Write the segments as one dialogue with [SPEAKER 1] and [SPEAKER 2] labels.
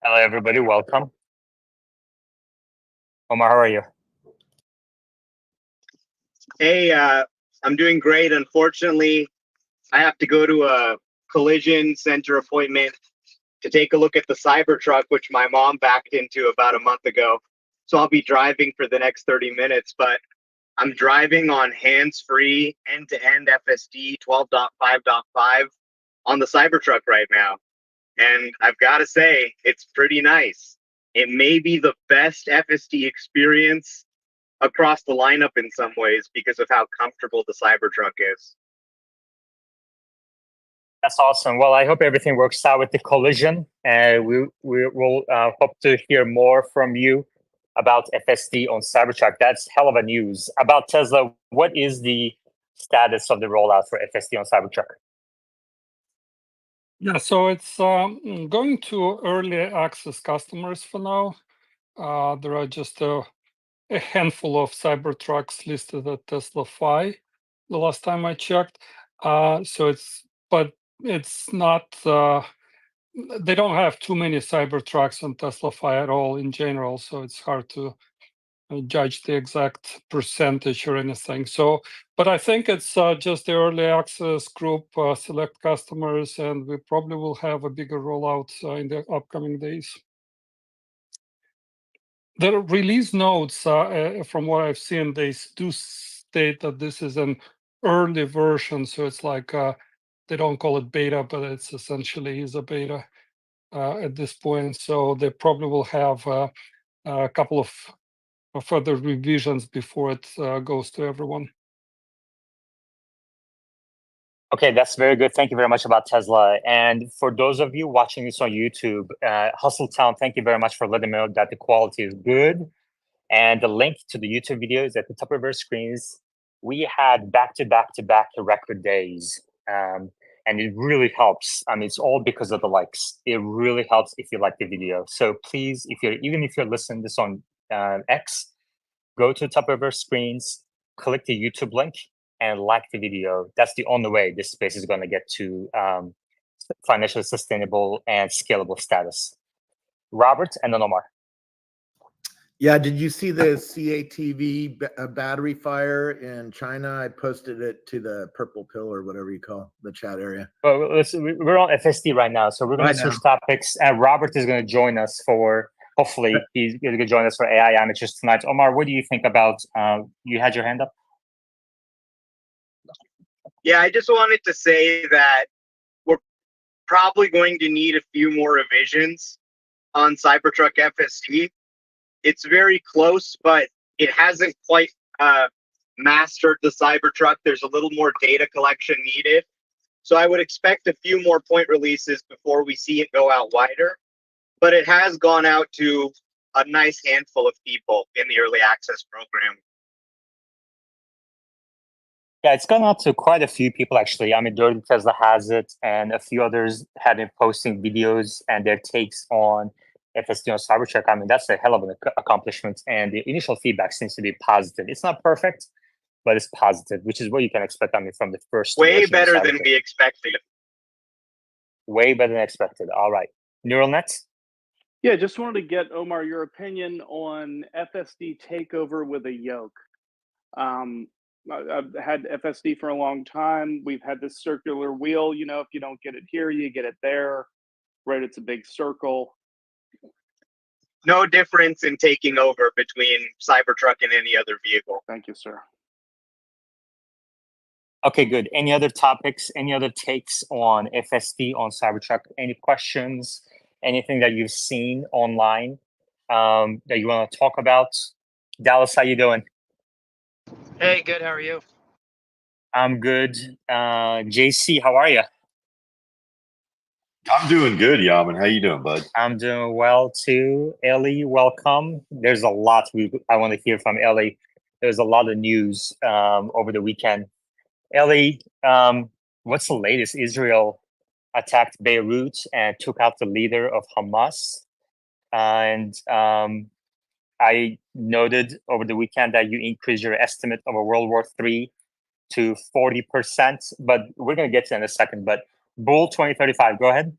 [SPEAKER 1] Hello, everybody. Welcome. Omar, how are you?
[SPEAKER 2] Hey, I'm doing great. Unfortunately, I have to go to a collision center appointment to take a look at the Cybertruck, which my mom backed into about a month ago. So I'll be driving for the next 30 minutes, but I'm driving on hands-free end-to-end FSD 12.5.5 on the Cybertruck right now. And I've got to say, it's pretty nice. It may be the best FSD experience across the lineup in some ways because of how comfortable the Cybertruck is.
[SPEAKER 1] That's awesome. Well, I hope everything works out with the collision, and we will hope to hear more from you about FSD on Cybertruck. That's hell of a news. About Tesla, what is the status of the rollout for FSD on Cybertruck?
[SPEAKER 3] Yeah, so it's going to early access customers for now. There are just a handful of Cybertrucks listed at Tesla Fi the last time I checked. But it's not, they don't have too many Cybertrucks on Tesla Fi at all in general, so it's hard to judge the exact percentage or anything. So, but I think it's just the early access group, select customers, and we probably will have a bigger rollout in the upcoming days. The release notes, from what I've seen, they do state that this is an early version, so it's like they don't call it beta, but it's essentially is a beta at this point. So they probably will have a couple of further revisions before it goes to everyone.
[SPEAKER 1] Okay, that's very good. Thank you very much about Tesla. And for those of you watching this on YouTube, Hustle Town, thank you very much for letting me know that the quality is good. And the link to the YouTube video is at the top of our screens. We had back-to-back-to-back record days. And it really helps. I mean, it's all because of the likes. It really helps if you like the video. So please, even if you're listening to this on X, go to the top of our screens, click the YouTube link, and like the video. That's the only way this space is going to get to financially sustainable and scalable status. Robert and then Omar.
[SPEAKER 4] Yeah, did you see the CATV battery fire in China? I posted it to the purple pill or whatever you call the chat area.
[SPEAKER 1] Well, we're on FSD right now, so we're going to switch topics. And Robert is going to join us for, hopefully, he's going to join us for AI amateurs tonight. Omar, what do you think about, you had your hand up?
[SPEAKER 2] Yeah, I just wanted to say that we're probably going to need a few more revisions on Cybertruck FSD. It's very close, but it hasn't quite mastered the Cybertruck. There's a little more data collection needed. So I would expect a few more point releases before we see it go out wider. But it has gone out to a nice handful of people in the early access program.
[SPEAKER 1] Yeah, it's gone out to quite a few people, actually. I mean, Dirty Tesla has it, and a few others have been posting videos and their takes on FSD on Cybertruck. I mean, that's a hell of an accomplishment, and the initial feedback seems to be positive. It's not perfect, but it's positive, which is what you can expect, I mean, from the first
[SPEAKER 2] way better than we expected.
[SPEAKER 1] Way better than expected. All right. Neural nets?
[SPEAKER 5] Yeah, just wanted to get, Omar, your opinion on FSD takeover with a yoke. I've had FSD for a long time. We've had this circular wheel, you know, if you don't get it here, you get it there, right? It's a big circle.
[SPEAKER 2] No difference in taking over between Cybertruck and any other vehicle.
[SPEAKER 5] Thank you, sir.
[SPEAKER 1] Okay, good. Any other topics, any other takes on FSD on Cybertruck? Any questions, anything that you've seen online that you want to talk about? Dallas, how you doing?
[SPEAKER 6] Hey, good. How are you?
[SPEAKER 1] I'm good. JC, how are you?
[SPEAKER 7] I'm doing good, Yaman. How you doing, bud?
[SPEAKER 1] I'm doing well too. Ellie, welcome. There's a lot I want to hear from Ellie. There's a lot of news over the weekend. Ellie, what's the latest? Israel attacked Beirut and took out the leader of Hamas. And I noted over the weekend that you increased your estimate of a World War III to 40%, but we're going to get to that in a second. But Bull 2035, go ahead.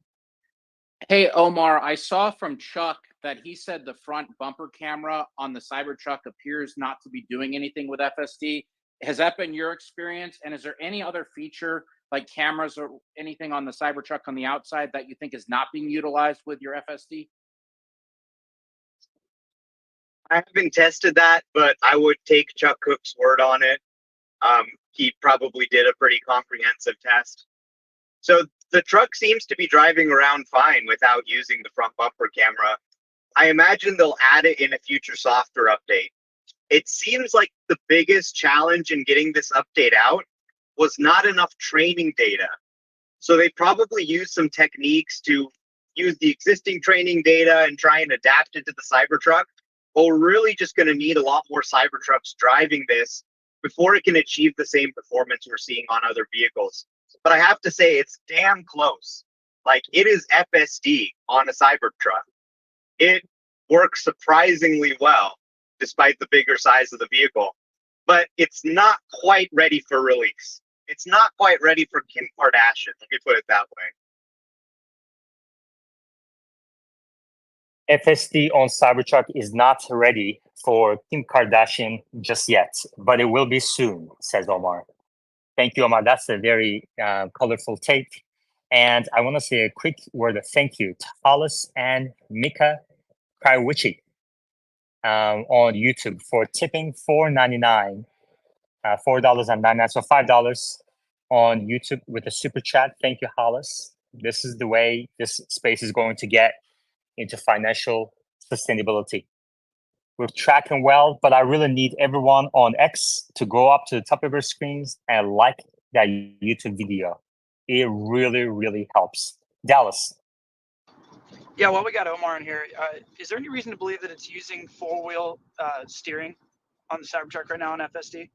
[SPEAKER 8] Hey, Omar, I saw from Chuck that he said the front bumper camera on the Cybertruck appears not to be doing anything with FSD. Has that been your experience? And is there any other feature like cameras or anything on the Cybertruck on the outside that you think is not being utilized with your FSD?
[SPEAKER 2] I haven't tested that, but I would take Chuck Cook's word on it. He probably did a pretty comprehensive test. So the truck seems to be driving around fine without using the front bumper camera. I imagine they'll add it in a future software update. It seems like the biggest challenge in getting this update out was not enough training data. So they probably used some techniques to use the existing training data and try and adapt it to the Cybertruck. But we're really just going to need a lot more Cybertrucks driving this before it can achieve the same performance we're seeing on other vehicles. But I have to say, it's damn close. Like, it is FSD on a Cybertruck. It works surprisingly well, despite the bigger size of the vehicle. But it's not quite ready for release. It's not quite ready for Kim Kardashian. Let me put it that way.
[SPEAKER 1] FSD on Cybertruck is not ready for Kim Kardashian just yet, but it will be soon, says Omar. Thank you, Omar. That's a very colorful take. And I want to say a quick word of thank you to Hollis and Mika Krajewicki on YouTube for tipping $4.99, $4.99, so $5 on YouTube with a super chat. Thank you, Hollis. This is the way this space is going to get into financial sustainability. We're tracking well, but I really need everyone on X to go up to the top of your screens and like that YouTube video. It really, really helps. Dallas.
[SPEAKER 6] Yeah, well, we got Omar in here. Is there any reason to believe that it's using four-wheel steering on the Cybertruck right now on FSD?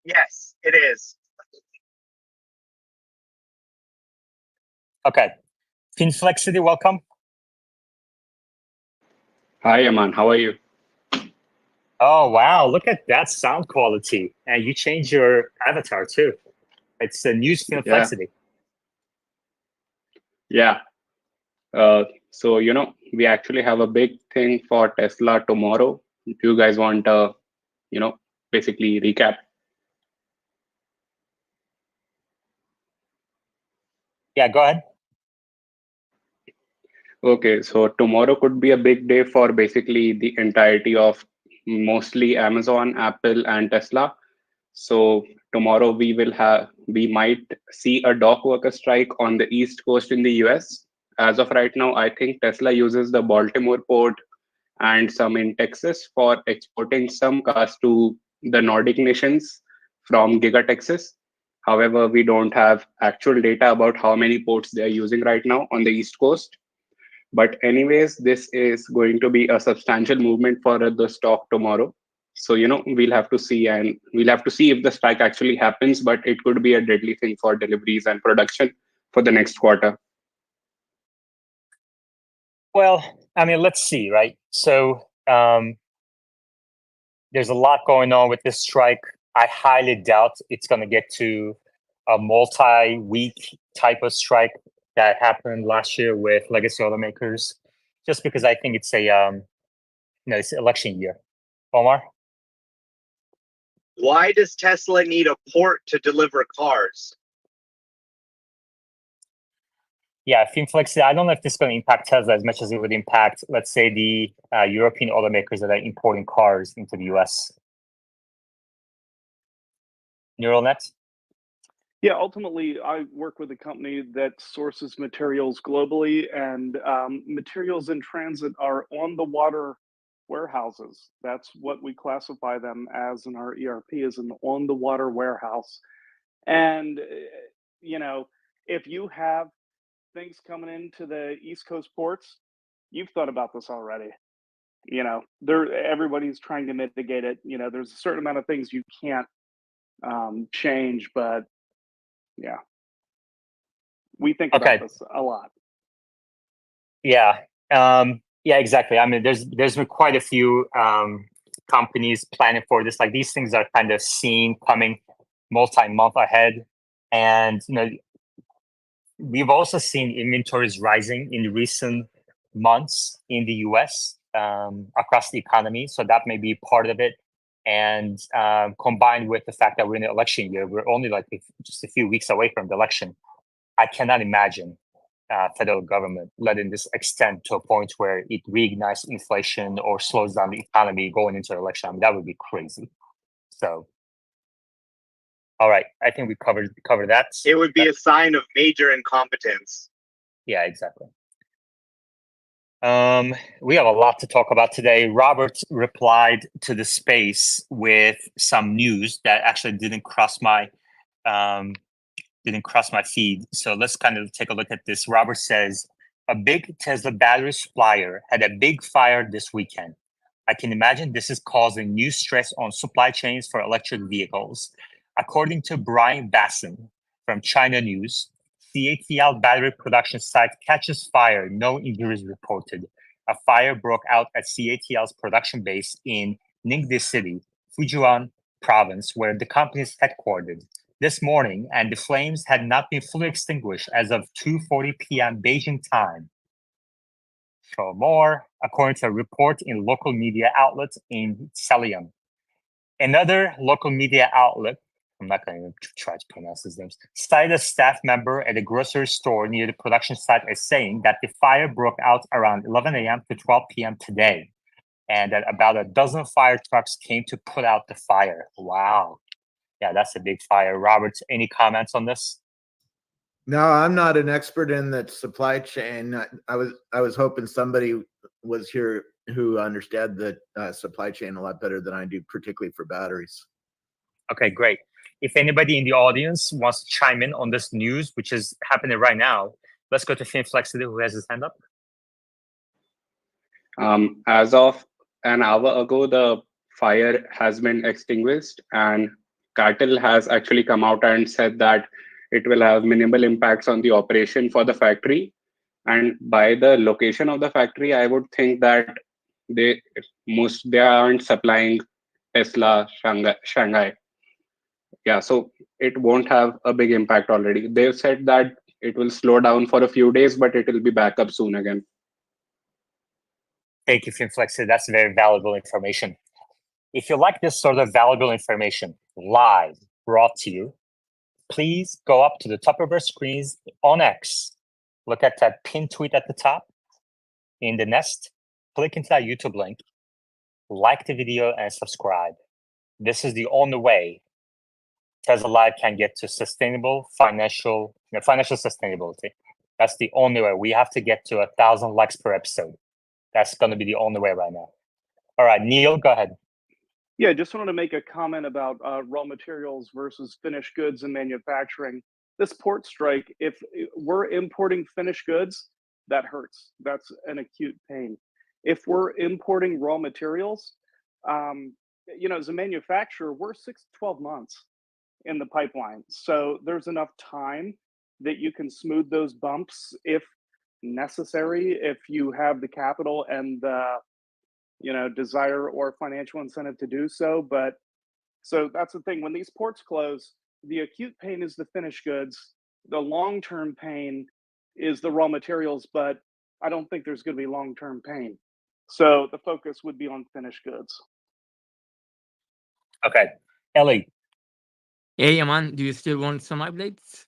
[SPEAKER 2] Yes, it is.
[SPEAKER 1] Okay. Finflexity, welcome.
[SPEAKER 9] Hi, Aman. How are you?
[SPEAKER 1] Oh, wow. Look at that sound quality. And you changed your avatar too. It's a new Finflexity.
[SPEAKER 9] Yeah. So, we actually have a big thing for Tesla tomorrow. If you guys want to, basically recap.
[SPEAKER 1] Yeah, go ahead.
[SPEAKER 9] Okay, so tomorrow could be a big day for basically the entirety of mostly Amazon, Apple, and Tesla. So tomorrow we might see a dock worker strike on the East Coast in the US. As of right now, I think Tesla uses the Baltimore port and some in Texas for exporting some cars to the Nordic nations from Giga Texas. However, we don't have actual data about how many ports they are using right now on the East Coast. But anyways, this is going to be a substantial movement for the stock tomorrow. So, we'll have to see, and we'll have to see if the strike actually happens, but it could be a deadly thing for deliveries and production for the next quarter.
[SPEAKER 1] Well, I mean, let's see, right? So there's a lot going on with this strike. I highly doubt it's going to get to a multi-week type of strike that happened last year with legacy automakers, just because I think it's it's election year. Omar?
[SPEAKER 2] Why does Tesla need a port to deliver cars?
[SPEAKER 1] Yeah, Finflex, I don't know if this is going to impact Tesla as much as it would impact, let's say, the European automakers that are importing cars into the US. Neural net?
[SPEAKER 5] Yeah, ultimately, I work with a company that sources materials globally, and materials in transit are on the water warehouses. That's what we classify them as in our ERP, as an on the water warehouse. And, if you have things coming into the East Coast ports, you've thought about this already. Everybody's trying to mitigate it. There's a certain amount of things you can't change, but yeah, we think about this a lot.
[SPEAKER 1] Yeah, yeah, exactly. I mean, there's been quite a few companies planning for this. Like, these things are kind of seen coming multi-month ahead, and we've also seen inventories rising in recent months in the US across the economy. So that may be part of it. And combined with the fact that we're in the election year, we're only like just a few weeks away from the election. I cannot imagine federal government letting this extend to a point where it reignites inflation or slows down the economy going into the election. I mean, that would be crazy. So, all right, I think we covered that.
[SPEAKER 2] It would be a sign of major incompetence.
[SPEAKER 1] Yeah, exactly. We have a lot to talk about today. Robert replied to the space with some news that actually didn't cross my feed. So let's kind of take a look at this. Robert says, a big Tesla battery supplier had a big fire this weekend. I can imagine this is causing new stress on supply chains for electric vehicles. According to Brian Basson from China News, CATL battery production site catches fire, no injuries reported. A fire broke out at CATL's production base in Ningde City, Fujian province, where the company is headquartered this morning, and the flames had not been fully extinguished as of 2:40 p.m. Beijing time. For more, according to a report in local media outlets in Salian. Another local media outlet, I'm not going to try to pronounce his names, cited a staff member at a grocery store near the production site as saying that the fire broke out around 11 a.m. to 12 p.m. today, and that about a dozen fire trucks came to put out the fire. Wow. Yeah, that's a big fire. Robert, any comments on this?
[SPEAKER 4] No, I'm not an expert in that supply chain. I was hoping somebody was here who understood the supply chain a lot better than I do, particularly for batteries.
[SPEAKER 1] Okay, great. If anybody in the audience wants to chime in on this news, which is happening right now, let's go to Finflexity, who has his hand up.
[SPEAKER 9] As of an hour ago, the fire has been extinguished, and CATL has actually come out and said that it will have minimal impacts on the operation for the factory. And by the location of the factory, I would think that they aren't supplying Tesla Shanghai. Yeah, so it won't have a big impact already. They've said that it will slow down for a few days, but it will be back up soon again.
[SPEAKER 1] Thank you, Finflexity. That's very valuable information. If you like this sort of valuable information live brought to you, please go up to the top of our screens on X. Look at that pinned tweet at the top in the nest. Click into that YouTube link, like the video, and subscribe. This is the only way Tesla Live can get to sustainable financial sustainability. That's the only way. We have to get to 1,000 likes per episode. That's going to be the only way right now. All right, Neil, go ahead.
[SPEAKER 5] Yeah, just wanted to make a comment about raw materials versus finished goods and manufacturing. This port strike, if we're importing finished goods, that hurts. That's an acute pain. If we're importing raw materials, as a manufacturer, we're 6 to 12 months in the pipeline. So there's enough time that you can smooth those bumps if necessary, if you have the capital and the desire or financial incentive to do so. But so that's the thing. When these ports close, the acute pain is the finished goods. The long-term pain is the raw materials, but I don't think there's going to be long-term pain. So the focus would be on finished goods.
[SPEAKER 1] Okay. Ellie.
[SPEAKER 10] Hey, Yaman, do you still want some updates?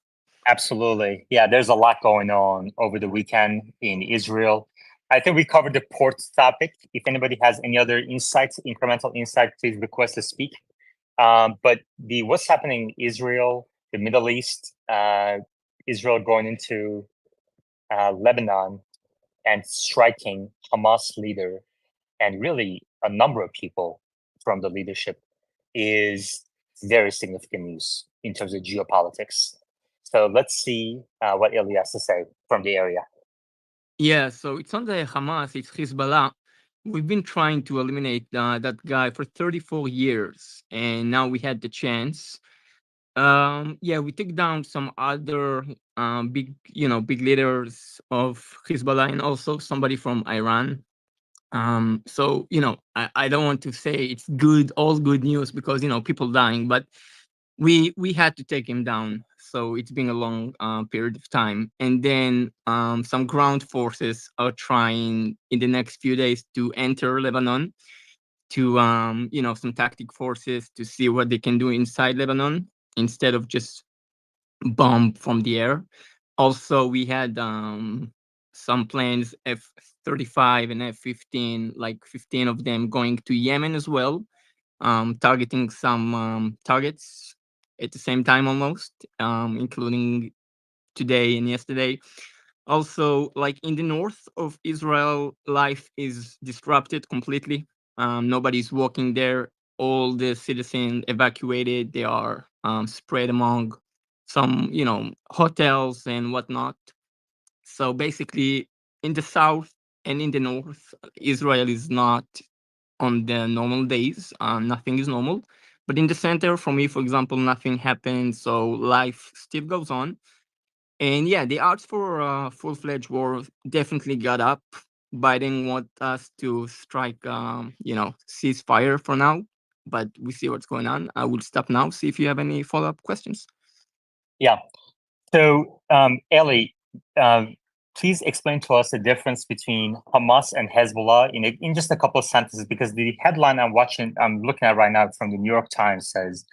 [SPEAKER 1] Absolutely. Yeah, there's a lot going on over the weekend in Israel. I think we covered the ports topic. If anybody has any other insights, incremental insight, please request to speak. But what's happening in Israel, the Middle East, Israel going into Lebanon and striking Hamas leader and really a number of people from the leadership is very significant news in terms of geopolitics. So let's see what Eli has to say from the area.
[SPEAKER 10] Yeah, so it's not the Hamas, it's Hezbollah. We've been trying to eliminate that guy for 34 years, and now we had the chance. We took down some other big leaders of Hezbollah and also somebody from Iran. I don't want to say it's good, all good news because people dying, but we had to take him down. so it's been a long period of time. And then some ground forces are trying in the next few days to enter Lebanon, to some tactic forces to see what they can do inside Lebanon instead of just bomb from the air. Also, we had some planes, F-35 and F-15, like 15 of them going to Yemen as well, targeting some targets at the same time almost, including today and yesterday. Also, like in the north of Israel, life is disrupted completely. Nobody's walking there. All the citizens evacuated. They are spread among some, hotels and whatnot. So basically, in the south and in the north, Israel is not on the normal days. Nothing is normal. But in the center, for me, for example, nothing happens. So life still goes on. And yeah, the odds for a full-fledged war definitely got up. Biden want us to strike, ceasefire for now, but we see what's going on. I will stop now. See if you have any follow-up questions.
[SPEAKER 1] Yeah. So, Eli, please explain to us the difference between Hamas and Hezbollah in just a couple of sentences, because the headline I'm looking at right now from the New York Times says,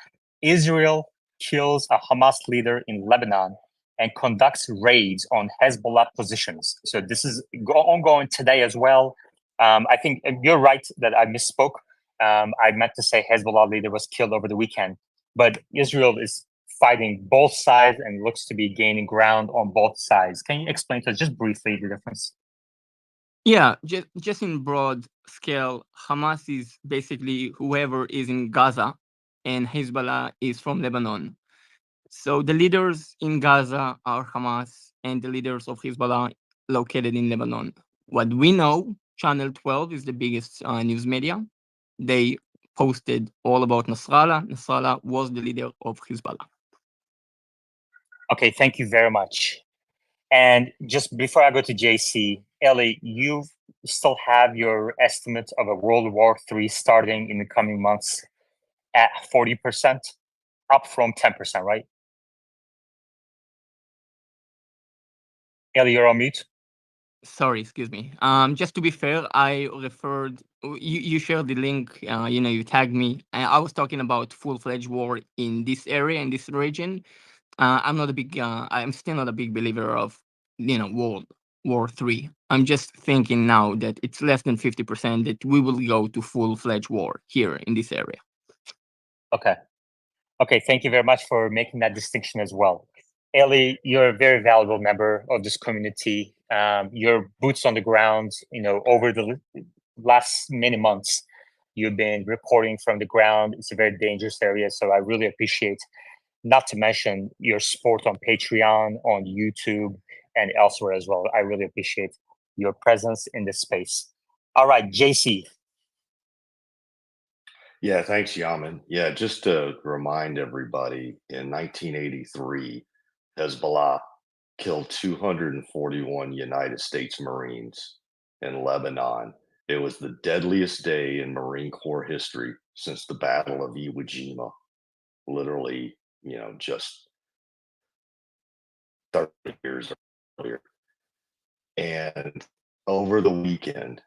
[SPEAKER 1] Israel kills a Hamas leader in Lebanon and conducts raids on Hezbollah positions. So this is ongoing today as well. I think you're right that I misspoke. I meant to say Hezbollah leader was killed over the weekend, but Israel is fighting both sides and looks to be gaining ground on both sides. Can you explain to us just briefly the difference?
[SPEAKER 10] Yeah, just in broad scale, Hamas is basically whoever is in Gaza, and Hezbollah is from Lebanon. So the leaders in Gaza are Hamas, and the leaders of Hezbollah located in Lebanon. What we know, Channel 12 is the biggest news media. They posted all about Nasrallah. Nasrallah was the leader of Hezbollah.
[SPEAKER 1] Okay, thank you very much. And just before I go to JC, Eli, you still have your estimate of a World War III starting in the coming months at 40%, up from 10%, right? Eli, you're on mute.
[SPEAKER 10] Sorry, excuse me. Just to be fair, I referred. You shared the link. You tagged me. I was talking about full-fledged war in this area, in this region. I'm not a big. I'm still not a big believer of, World War III. I'm just thinking now that it's less than 50% that we will go to full-fledged war here in this area.
[SPEAKER 1] Okay. Okay, thank you very much for making that distinction as well. Eli, you're a very valuable member of this community. Your boots on the ground, over the last many months, you've been reporting from the ground. It's a very dangerous area, so I really appreciate, not to mention your support on Patreon, on YouTube, and elsewhere as well. I really appreciate your presence in this space. All right, JC.
[SPEAKER 7] Yeah, thanks, Yaman. Yeah, just to remind everybody, in 1983, Hezbollah killed 241 United States Marines in Lebanon. It was the deadliest day in Marine Corps history since the Battle of Iwo Jima. Literally, just 30 years earlier. And over the weekend,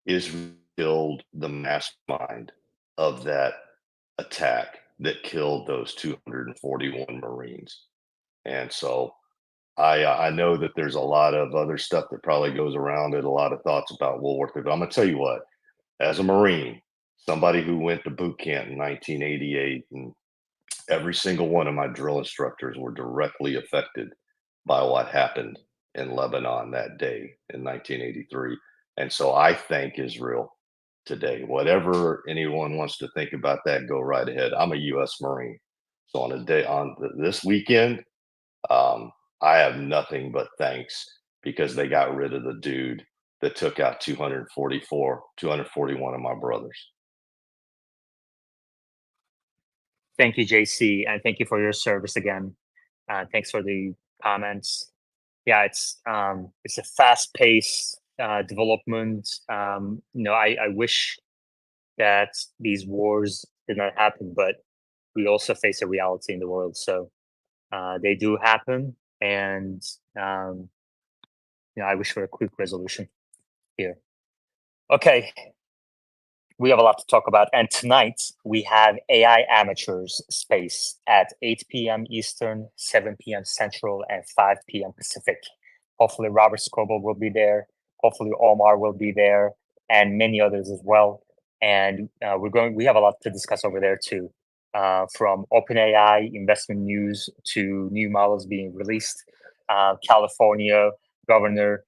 [SPEAKER 7] Israel killed the mastermind of that attack that killed those 241 Marines. And so I know that there's a lot of other stuff that probably goes around it, a lot of thoughts about World War III. But I'm going to tell you what, as a Marine, somebody who went to boot camp in 1988, and every single one of my drill instructors were directly affected by what happened in Lebanon that day in 1983. And so I thank Israel today. Whatever anyone wants to think about that, go right ahead. I'm a U.S. Marine. So this weekend, I have nothing but thanks, because they got rid of the dude that took out 241 of my brothers.
[SPEAKER 1] Thank you, JC, and thank you for your service again. Thanks for the comments. Yeah, it's a fast-paced development. I wish that these wars did not happen, but we also face a reality in the world. So They do happen, and I wish for a quick resolution here. Okay, we have a lot to talk about, and tonight we have AI Amateurs Space at 8 p.m. Eastern, 7 p.m. Central, and 5 p.m. Pacific. Hopefully, Robert Scoble will be there. Hopefully, Omar will be there, and many others as well. And we have a lot to discuss over there too, from OpenAI investment news to new models being released, California governor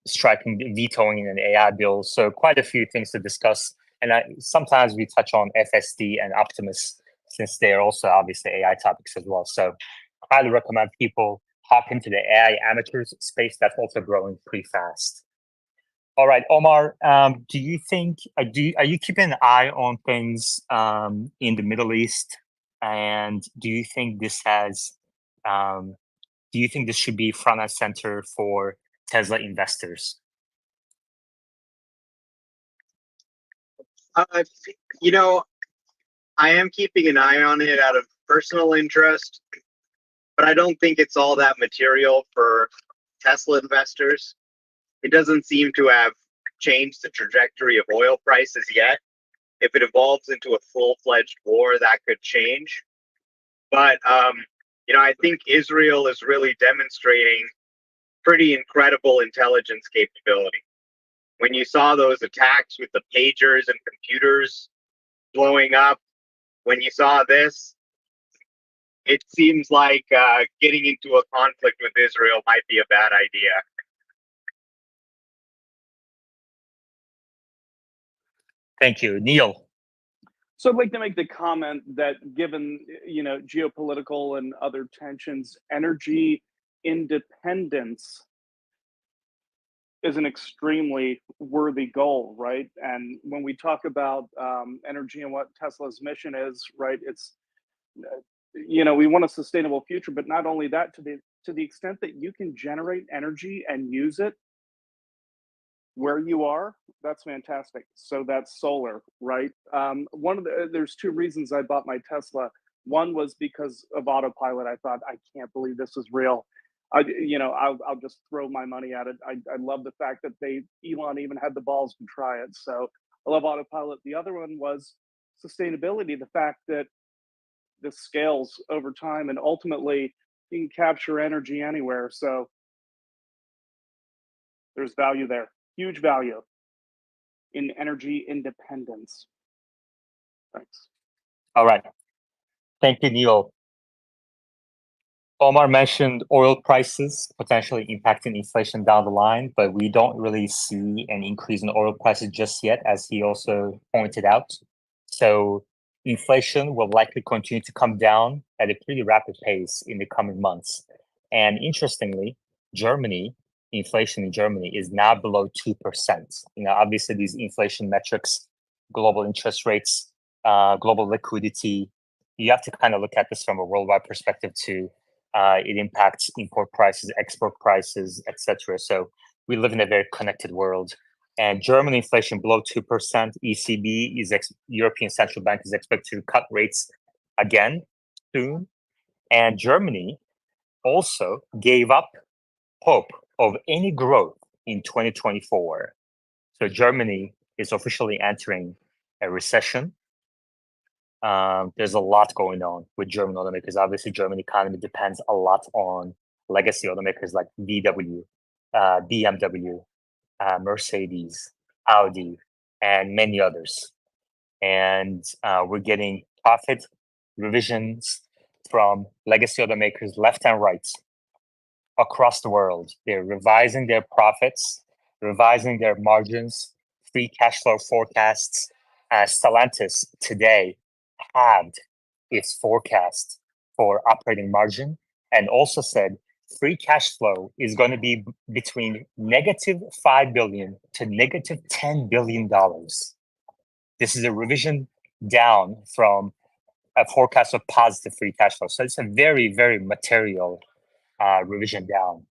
[SPEAKER 1] vetoing an AI bill. So quite a few things to discuss. And sometimes we touch on FSD and Optimus, since they're also obviously AI topics as well. So highly recommend people hop into the AI amateurs space that's also growing pretty fast. All right, Omar, do you think, are you keeping an eye on things in the Middle East? And do you think this should be front and center for Tesla investors?
[SPEAKER 2] You know, I am keeping an eye on it out of personal interest, but I don't think it's all that material for Tesla investors. It doesn't seem to have changed the trajectory of oil prices yet. If it evolves into a full-fledged war, that could change. But I think Israel is really demonstrating pretty incredible intelligence capability. When you saw those attacks with the pagers and computers blowing up, when you saw this, it seems like getting into a conflict with Israel might be a bad idea.
[SPEAKER 1] Thank you. Neil?
[SPEAKER 5] So I'd like to make the comment that given, geopolitical and other tensions, energy independence is an extremely worthy goal, right? And when we talk about energy and what Tesla's mission is, right, it's, we want a sustainable future, but not only that, to the extent that you can generate energy and use it where you are, that's fantastic. So that's solar, right? There's two reasons I bought my Tesla. One was because of autopilot. I thought, I can't believe this is real. I'll just throw my money at it. I love the fact that Elon even had the balls to try it. So I love autopilot. The other one was sustainability. The fact that this scales over time and ultimately you can capture energy anywhere. So there's value there. Huge value in energy independence. Thanks.
[SPEAKER 1] All right. Thank you, Neil. Omar mentioned oil prices potentially impacting inflation down the line, but we don't really see an increase in oil prices just yet, as he also pointed out. So inflation will likely continue to come down at a pretty rapid pace in the coming months. And interestingly, inflation in Germany is now below 2%. Obviously these inflation metrics, global interest rates, global liquidity, you have to kind of look at this from a worldwide perspective too. It impacts import prices, export prices, etc. So we live in a very connected world. And German inflation below 2%. European Central Bank is expected to cut rates again soon. And Germany also gave up hope of any growth in 2024. So Germany is officially entering a recession. There's a lot going on with German automakers. Obviously, German economy depends a lot on legacy automakers like VW, BMW, Mercedes, Audi, and many others. And we're getting profit revisions from legacy automakers left and right across the world. They're revising their profits, revising their margins, free cash flow forecasts. Stellantis today halved its forecast for operating margin and also said free cash flow is going to be between negative $5 billion to negative $10 billion. This is a revision down from a forecast of positive free cash flow. So it's a very, very material revision down.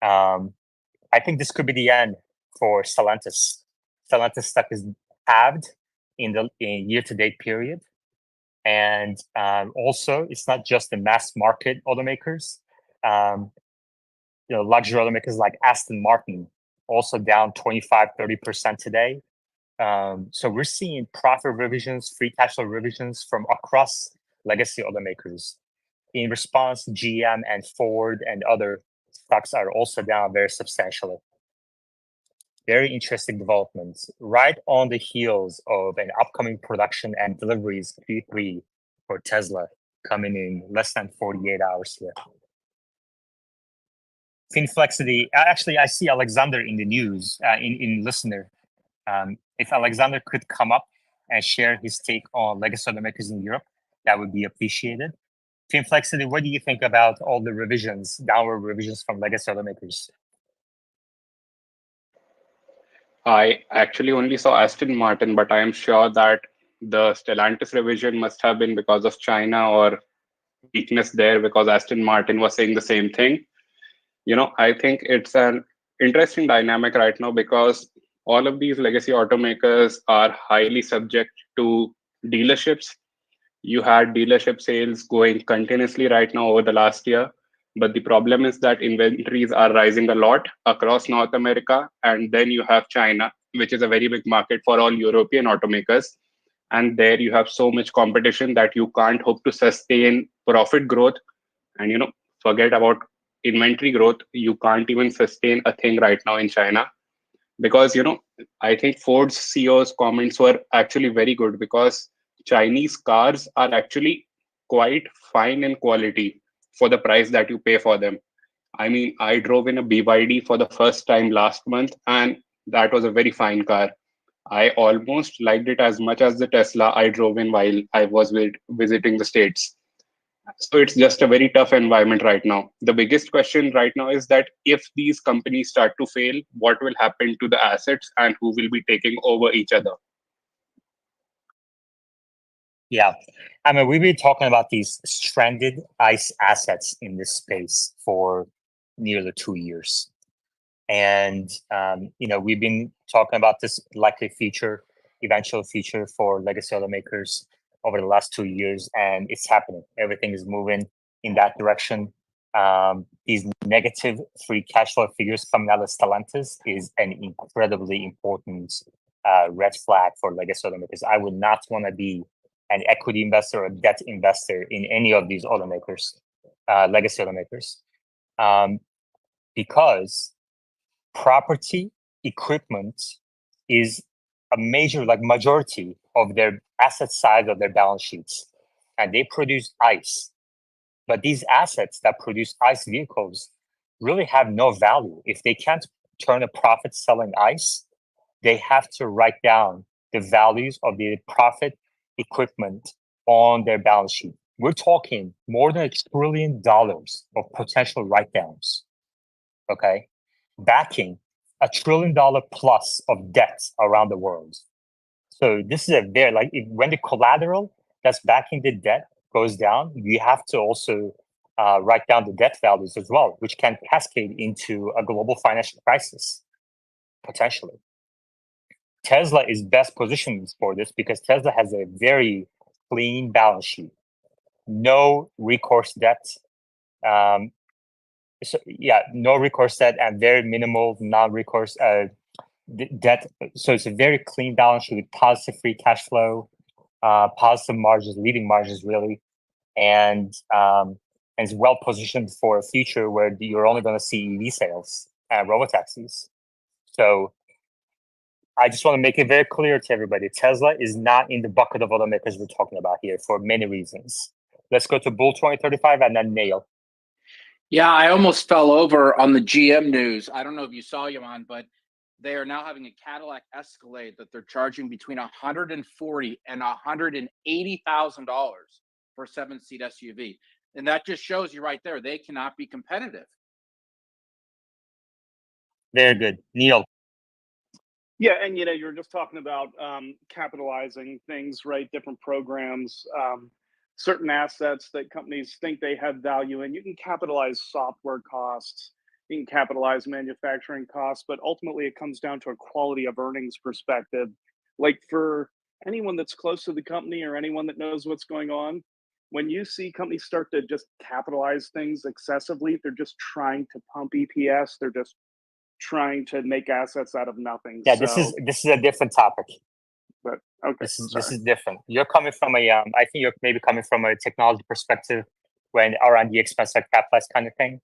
[SPEAKER 1] I think this could be the end for Stellantis. Stellantis stock is halved in the year-to-date period. And also, it's not just the mass market automakers. Luxury automakers like Aston Martin also down 25-30% today. So we're seeing profit revisions, free cash flow revisions from across legacy automakers. In response, GM and Ford and other stocks are also down very substantially. Very interesting developments right on the heels of an upcoming production and deliveries Q3 for Tesla coming in less than 48 hours here. Finflexity, actually, I see Alexander in the news, in listener. If Alexander could come up and share his take on legacy automakers in Europe, that would be appreciated. Finflexity, what do you think about all the revisions, downward revisions from legacy automakers?
[SPEAKER 9] I actually only saw Aston Martin, but I am sure that the Stellantis revision must have been because of China or weakness there, because Aston Martin was saying the same thing. I think it's an interesting dynamic right now because all of these legacy automakers are highly subject to dealerships. You had dealership sales going continuously right now over the last year. But the problem is that inventories are rising a lot across North America. And then you have China, which is a very big market for all European automakers. And there you have so much competition that you can't hope to sustain profit growth. And, forget about inventory growth. You can't even sustain a thing right now in China. Because, I think Ford's CEO's comments were actually very good because Chinese cars are actually quite fine in quality for the price that you pay for them. I mean, I drove in a BYD for the first time last month, and that was a very fine car. I almost liked it as much as the Tesla I drove in while I was visiting the States. So it's just a very tough environment right now. The biggest question right now is that if these companies start to fail, what will happen to the assets and who will be taking over each other?
[SPEAKER 1] Yeah. I mean, we've been talking about these stranded ICE assets in this space for nearly 2 years. And, we've been talking about this likely eventual future for legacy automakers over the last 2 years, and it's happening. Everything is moving in that direction. These negative free cash flow figures coming out of Stellantis is an incredibly important red flag for legacy automakers. I would not want to be an equity investor or debt investor in any of these automakers, legacy automakers, because property equipment is a major, majority of their asset side of their balance sheets, and they produce ICE. But these assets that produce ICE vehicles really have no value. If they can't turn a profit selling ICE, they have to write down the values of the profit equipment on their balance sheet. We're talking more than $1 trillion of potential write downs. Okay. Backing $1 trillion plus of debt around the world. So this is when the collateral that's backing the debt goes down, you have to also write down the debt values as well, which can cascade into a global financial crisis, potentially. Tesla is best positioned for this because Tesla has a very clean balance sheet, no recourse debt. No recourse debt and very minimal non-recourse debt. So it's a very clean balance sheet with positive free cash flow, positive margins, leading margins really, and it's well positioned for a future where you're only going to see EV sales and robotaxis. So I just want to make it very clear to everybody, Tesla is not in the bucket of automakers we're talking about here for many reasons. Let's go to Bull 2035 and then Nail.
[SPEAKER 8] Yeah, I almost fell over on the GM news. I don't know if you saw, Yaman, but they are now having a Cadillac Escalade that they're charging between $140,000 and $180,000 for a 7-seat SUV. And that just shows you right there, they cannot be competitive.
[SPEAKER 1] Very good. Neil.
[SPEAKER 5] Yeah, and you're just talking about capitalizing things, right? Different programs, certain assets that companies think they have value in. You can capitalize software costs, you can capitalize manufacturing costs, but ultimately it comes down to a quality of earnings perspective. Like for anyone that's close to the company or anyone that knows what's going on, when you see companies start to just capitalize things excessively, they're just trying to pump EPS. They're just trying to make assets out of nothing.
[SPEAKER 1] Yeah,
[SPEAKER 5] so,
[SPEAKER 1] this is a different topic.
[SPEAKER 5] but okay,
[SPEAKER 1] This is
[SPEAKER 5] sorry.
[SPEAKER 1] different. You're coming from a I think you're maybe coming from a technology perspective, when R&D expense are capitalized kind of thing.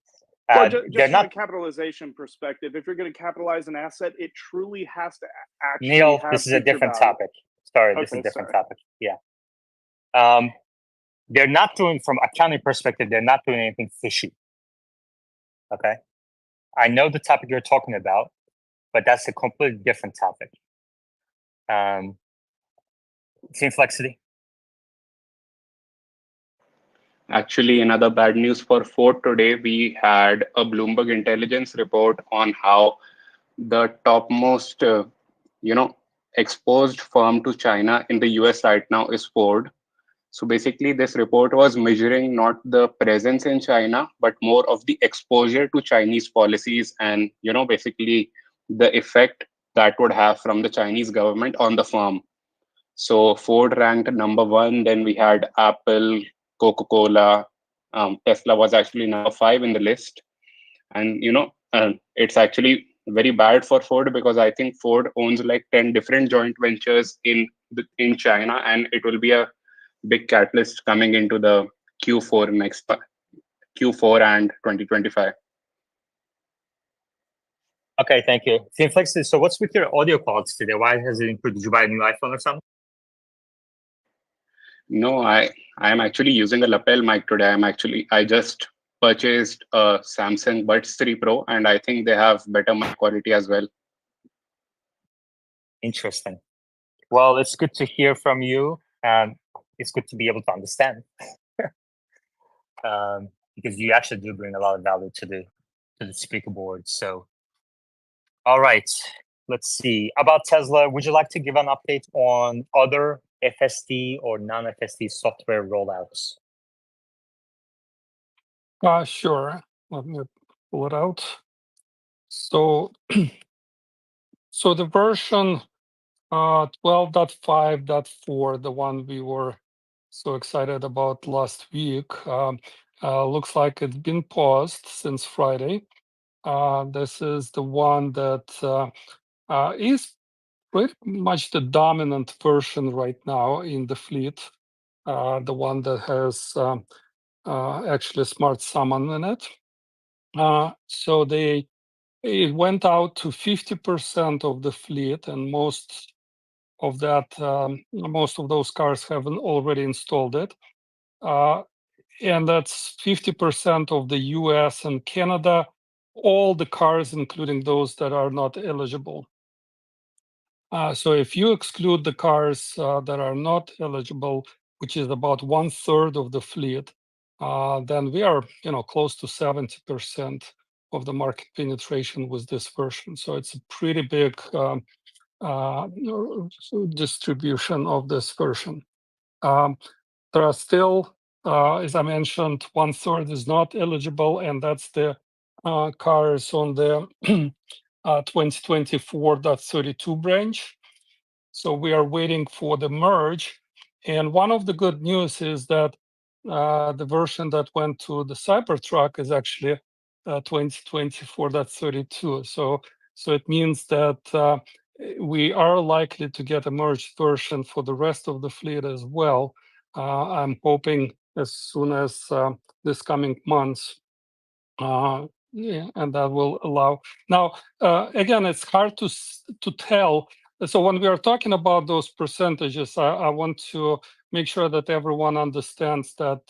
[SPEAKER 5] Well,
[SPEAKER 1] They're
[SPEAKER 5] just from
[SPEAKER 1] not,
[SPEAKER 5] a capitalization perspective, if you're going to capitalize an asset, it truly has to actually
[SPEAKER 1] Neil.
[SPEAKER 5] have
[SPEAKER 1] This is a
[SPEAKER 5] future
[SPEAKER 1] different
[SPEAKER 5] value.
[SPEAKER 1] topic. Sorry, this is
[SPEAKER 5] Okay,
[SPEAKER 1] a different
[SPEAKER 5] sorry.
[SPEAKER 1] topic. Yeah. They're not doing, from accounting perspective, they're not doing anything fishy. Okay. I know the topic you're talking about, but that's a completely different topic. Team Flexity.
[SPEAKER 9] Actually, another bad news for Ford today. We had a Bloomberg intelligence report on how the topmost, exposed firm to China in the US right now is Ford. So basically, this report was measuring not the presence in China, but more of the exposure to Chinese policies and, basically the effect that would have from the Chinese government on the firm. So Ford ranked number one. Then we had Apple, Coca-Cola. Tesla was actually number 5 in the list. And, it's actually very bad for Ford because I think Ford owns like 10 different joint ventures in China, and it will be a big catalyst coming into the Q4 and 2025.
[SPEAKER 1] Okay, thank you. Team Flexity. So what's with your audio quality today? Why has it improved? Did you buy a new iPhone or something?
[SPEAKER 9] No, I am actually using a lapel mic today. I just purchased a Samsung Buds 3 Pro, and I think they have better mic quality as well.
[SPEAKER 1] Interesting. Well, it's good to hear from you, and it's good to be able to understand, because you actually do bring a lot of value to the speaker board. So, all right, let's see about Tesla. Would you like to give an update on other FSD or non-FSD software rollouts?
[SPEAKER 3] Sure. Let me pull it out. So, so the version 12.5.4, the one we were so excited about last week, looks like it's been paused since Friday. This is the one that is pretty much the dominant version right now in the fleet, the one that has actually Smart Summon in it. So it went out to 50% of the fleet, and most of those cars have already installed it. And that's 50% of the US and Canada, all the cars, including those that are not eligible. So if you exclude the cars that are not eligible, which is about 1/3 of the fleet, then we are, close to 70% of the market penetration with this version. So it's a pretty big distribution of this version. There are still, as I mentioned, 1/3 is not eligible, and that's the cars on the 2024.32 branch. So we are waiting for the merge. And one of the good news is that the version that went to the Cybertruck is actually 2024.32. So it means that we are likely to get a merged version for the rest of the fleet as well. I'm hoping as soon as this coming months. Yeah, and that will allow. Now, again, it's hard to tell. So when we are talking about those percentages, I want to make sure that everyone understands that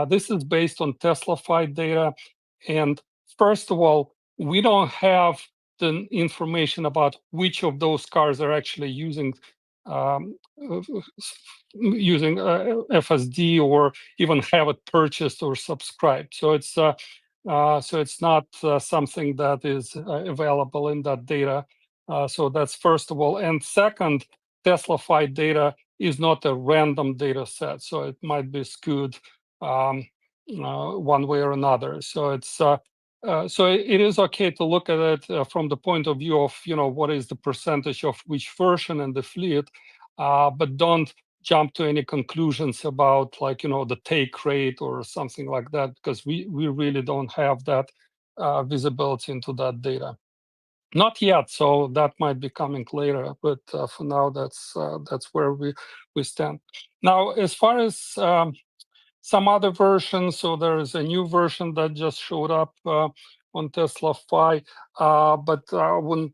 [SPEAKER 3] this is based on TSLA data. And first of all, we don't have the information about which of those cars are actually using FSD or even have it purchased or subscribed. So it's not something that is available in that data. So that's first of all. And second, TSLA data is not a random data set, so it might be skewed one way or another. So it is okay to look at it from the point of view of what is the percentage of which version in the fleet. but don't jump to any conclusions about like, the take rate or something like that, because we really don't have that visibility into that data. Not yet, so that might be coming later, but for now, that's where we stand. Now, as far as some other versions, so there is a new version that just showed up on Tesla Fi, but I wouldn't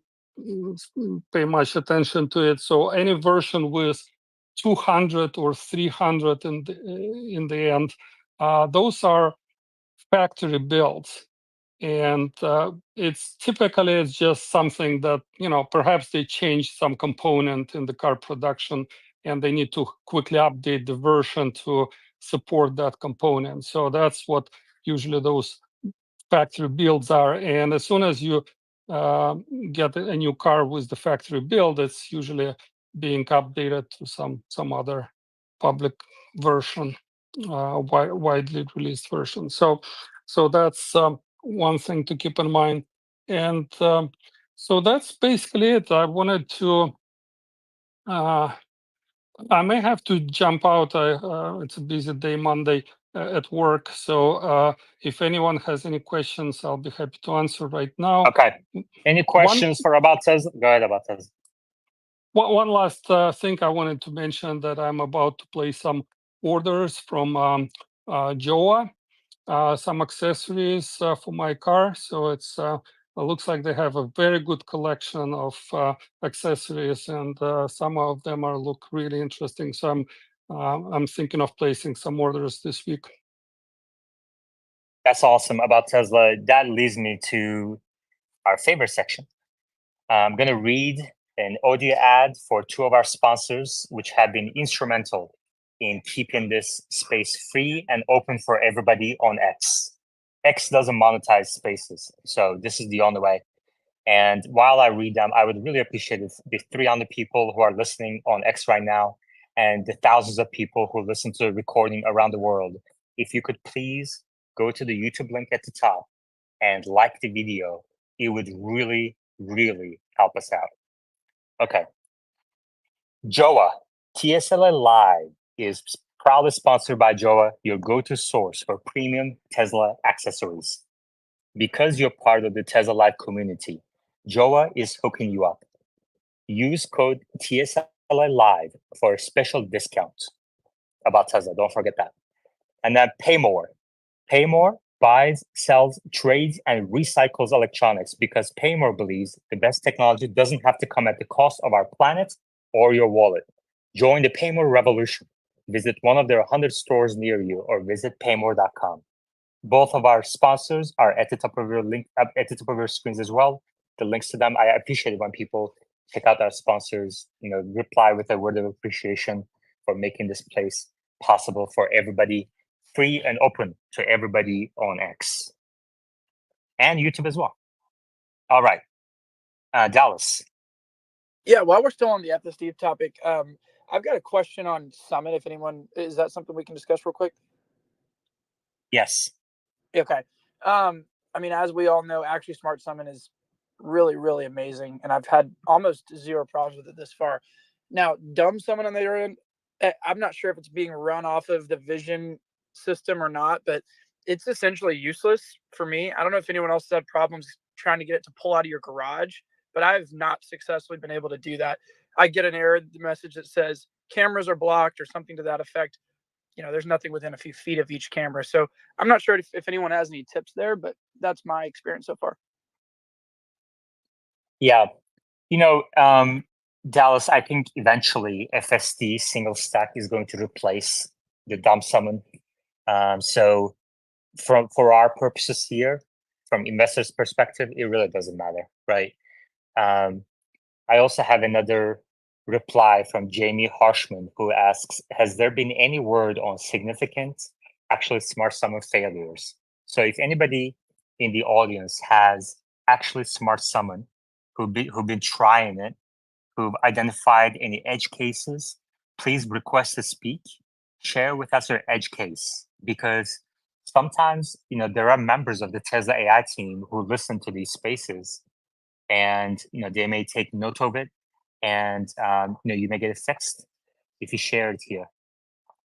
[SPEAKER 3] pay much attention to it. So any version with 200 or 300 in the end, those are factory builds. And it's just something that, perhaps they changed some component in the car production and they need to quickly update the version to support that component. So that's what usually those factory builds are. And as soon as you get a new car with the factory build, it's usually being updated to some other public version, widely released version. So that's one thing to keep in mind. And so that's basically it. I wanted to. I may have to jump out. It's a busy day, Monday at work. So if anyone has any questions, I'll be happy to answer right now.
[SPEAKER 1] Okay. Any questions for About Tesla? Go ahead, About Tesla.
[SPEAKER 3] One last thing I wanted to mention, that I'm about to place some orders from Joa, some accessories for my car. So it looks like they have a very good collection of accessories, and some of them look really interesting. So I'm thinking of placing some orders this week.
[SPEAKER 1] That's awesome. About Tesla. That leads me to our favorite section. I'm going to read an audio ad for two of our sponsors, which have been instrumental in keeping this space free and open for everybody on X. X doesn't monetize spaces, so this is the only way. And while I read them, I would really appreciate if the 300 people who are listening on X right now and the thousands of people who listen to the recording around the world, if you could please go to the YouTube link at the top and like the video, it would really, really help us out. Okay. Joa, TSLA Live is proudly sponsored by Joa, your go-to source for premium Tesla accessories. Because you're part of the Tesla Live community, Joa is hooking you up. Use code TSLA Live for a special discount about Tesla. Don't forget that. And then Pay More. Pay More buys, sells, trades, and recycles electronics because Pay More believes the best technology doesn't have to come at the cost of our planet or your wallet. Join the Pay More revolution. Visit one of their 100 stores near you or visit paymore.com. Both of our sponsors are at the top of your link, at the top of your screens as well. The links to them. I appreciate it when people check out our sponsors, reply with a word of appreciation for making this place possible for everybody, free and open to everybody on X and YouTube as well. All right, Dallas.
[SPEAKER 6] Yeah, while we're still on the FSD topic, I've got a question on Summit. If anyone, is that something we can discuss real quick?
[SPEAKER 1] Yes.
[SPEAKER 6] Okay. I mean, as we all know, Actually Smart Summon is really, really amazing, and I've had almost zero problems with it this far. Now, Dumb Summon on the other end, I'm not sure if it's being run off of the Vision system or not, but it's essentially useless for me. I don't know if anyone else has had problems trying to get it to pull out of your garage, but I've not successfully been able to do that. I get an error message that says cameras are blocked or something to that effect. There's nothing within a few feet of each camera. So I'm not sure if anyone has any tips there, but that's my experience so far.
[SPEAKER 1] Yeah. Dallas, I think eventually FSD single stack is going to replace the dumb summon. So for our purposes here, from investors' perspective, it really doesn't matter, right? I also have another reply from Jamie Harshman, who asks, has there been any word on significant Actually Smart Summon failures? So if anybody in the audience has Actually Smart Summon who've been trying it, who've identified any edge cases, please request to speak. Share with us your edge case, because sometimes there are members of the Tesla AI team who listen to these spaces, and they may take note of it, and you may get it fixed. if you share it here.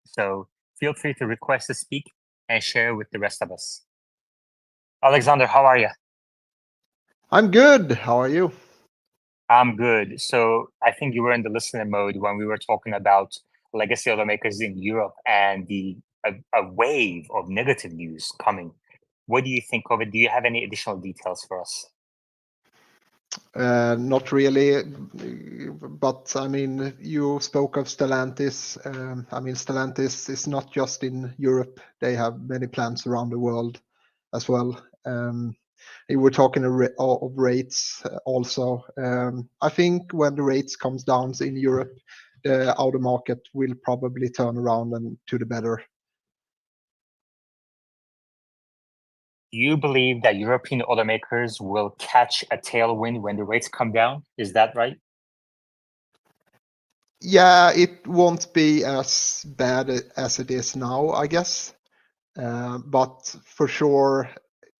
[SPEAKER 1] So feel free to request to speak and share with the rest of us. Alexander, how are you?
[SPEAKER 11] I'm good. How are you?
[SPEAKER 1] I'm good. So I think you were in the listener mode when we were talking about legacy automakers in Europe and a wave of negative news coming. What do you think of it? Do you have any additional details for us?
[SPEAKER 11] Not really, but I mean, you spoke of Stellantis. I mean, Stellantis is not just in Europe. They have many plants around the world as well. You were talking of rates also. I think when the rates comes down in Europe, the auto market will probably turn around and to the better.
[SPEAKER 1] Do you believe that European automakers will catch a tailwind when the rates come down? Is that right?
[SPEAKER 11] Yeah, it won't be as bad as it is now, I guess. But for sure,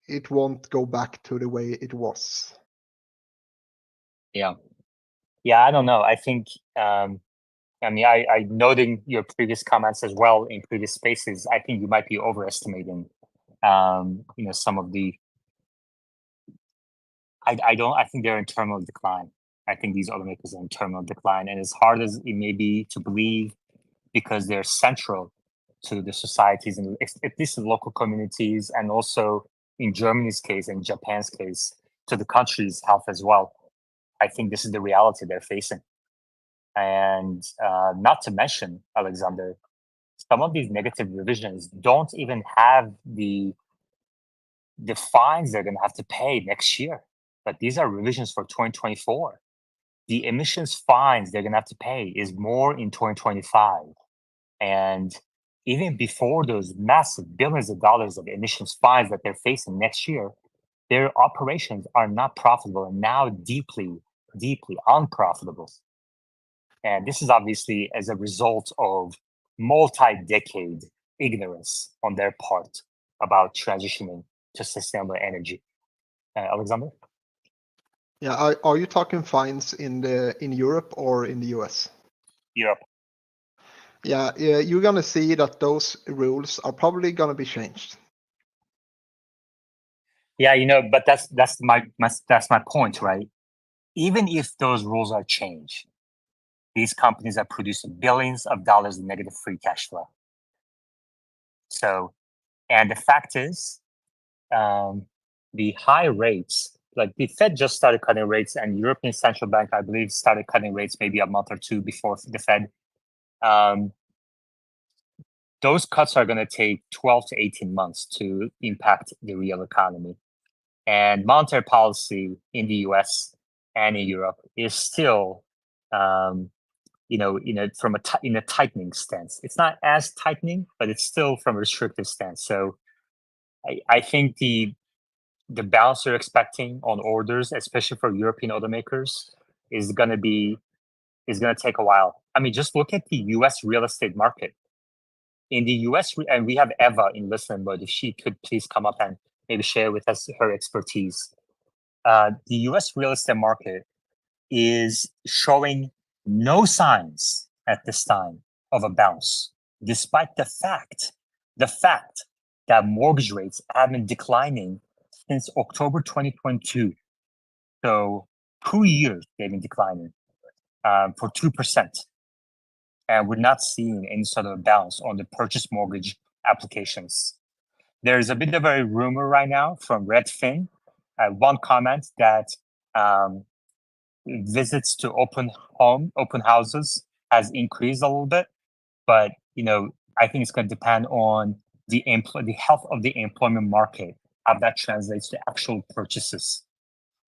[SPEAKER 11] it won't go back to the way it was.
[SPEAKER 1] Yeah. Yeah, I don't know. I think, I mean, I noting your previous comments as well in previous spaces. I think you might be overestimating, some of the. I think they're in terminal decline. I think these automakers are in terminal decline, and as hard as it may be to believe, because they're central to the societies and at least in local communities, and also in Germany's case and Japan's case, to the country's health as well. I think this is the reality they're facing. And not to mention, Alexander, some of these negative revisions don't even have the fines they're going to have to pay next year. But these are revisions for 2024. The emissions fines they're going to have to pay is more in 2025. And even before those massive billions of dollars of emissions fines that they're facing next year, their operations are not profitable and now deeply, deeply unprofitable. And this is obviously as a result of multi-decade ignorance on their part about transitioning to sustainable energy. Alexander?
[SPEAKER 11] Yeah, are you talking fines in Europe or in the US?
[SPEAKER 1] Europe.
[SPEAKER 11] Yeah, you're gonna see that those rules are probably gonna be changed.
[SPEAKER 1] Yeah, but that's my point, right? Even if those rules are changed, these companies are producing billions of dollars in negative free cash flow. So, and the fact is, the high rates, like the Fed just started cutting rates, and European Central Bank, I believe, started cutting rates maybe a month or two before the Fed. Those cuts are going to take 12 to 18 months to impact the real economy. And monetary policy in the US and in Europe is still, from in a tightening stance. It's not as tightening, but it's still from a restrictive stance. So I think the balance you're expecting on orders, especially for European automakers, is going to take a while. I mean, just look at the US real estate market. In the US, and we have Eva in listening mode, if she could please come up and maybe share with us her expertise. The US real estate market is showing no signs at this time of a bounce, despite the fact that mortgage rates have been declining since October 2022. So 2 years they've been declining for 2%. And we're not seeing any sort of bounce on the purchase mortgage applications. There's a bit of a rumor right now from Redfin, one comment that visits to open houses has increased a little bit, but I think it's going to depend on the health of the employment market, how that translates to actual purchases.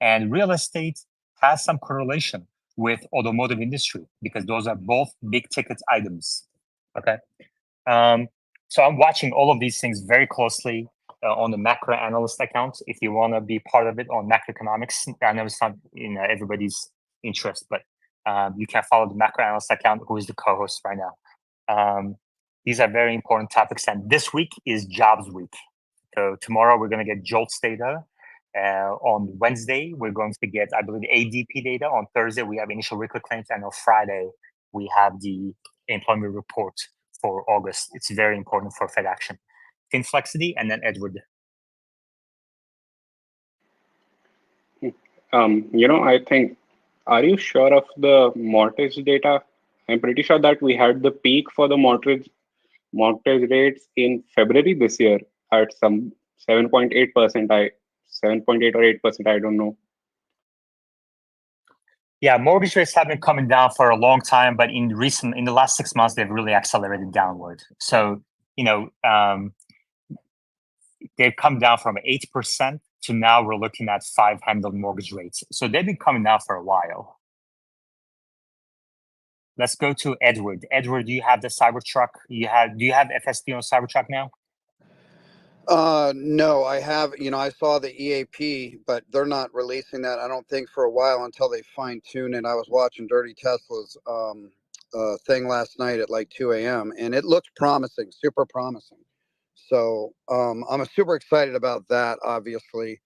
[SPEAKER 1] And real estate has some correlation with automotive industry because those are both big ticket items. Okay. So I'm watching all of these things very closely on the macro analyst account. If you want to be part of it on macroeconomics, I know it's not in everybody's interest, but you can follow the macro analyst account, who is the co-host right now. These are very important topics, and this week is jobs week. So tomorrow we're going to get JOLTS data. On Wednesday, we're going to get, I believe, ADP data. On Thursday, we have initial vehicle claims, and on Friday, we have the employment report for August. It's very important for Fed action. Finflexity, and then Edward.
[SPEAKER 9] I think, are you sure of the mortgage data? I'm pretty sure that we had the peak for the mortgage rates in February this year at some 7.8%. 7.8 or 8%, I don't know.
[SPEAKER 1] Yeah, mortgage rates have been coming down for a long time, but in the last 6 months, they've really accelerated downward. So, they've come down from 8% to now we're looking at 5-handle mortgage rates. So they've been coming down for a while. Let's go to Edward. Edward, do you have the Cybertruck? Do you have FSD on Cybertruck now?
[SPEAKER 12] No, I have, I saw the EAP, but they're not releasing that, I don't think, for a while until they fine tune it. I was watching Dirty Tesla's thing last night at like 2 a.m. and it looks promising, super promising. So I'm super excited about that, obviously.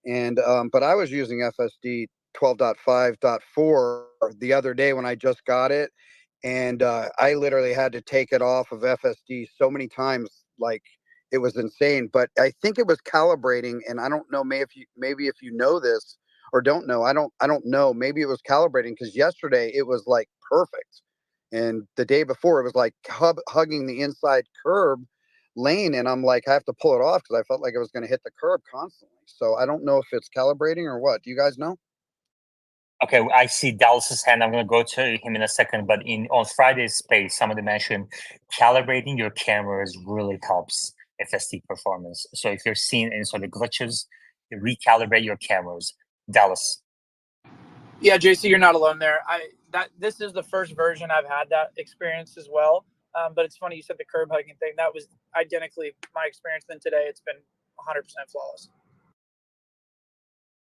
[SPEAKER 12] And but I was using FSD 12.5.4 the other day when I just got it. And I literally had to take it off of FSD so many times, like it was insane. But I think it was calibrating, and I don't know, maybe if you know this or don't know, I don't know. Maybe it was calibrating because yesterday it was like perfect, and the day before it was like hugging the inside curb lane, and I'm like, I have to pull it off because I felt like it was going to hit the curb constantly. So I don't know if it's calibrating or what. Do you guys know?
[SPEAKER 1] Okay, I see Dallas's hand. I'm going to go to him in a second. But on Friday's space, somebody mentioned calibrating your cameras really helps FSD performance. So if you're seeing any sort of glitches, recalibrate your cameras. Dallas.
[SPEAKER 6] Yeah, JC, you're not alone there. This is the first version I've had that experience as well. But it's funny you said the curb hugging thing. That was identically my experience. Then today it's been 100% flawless.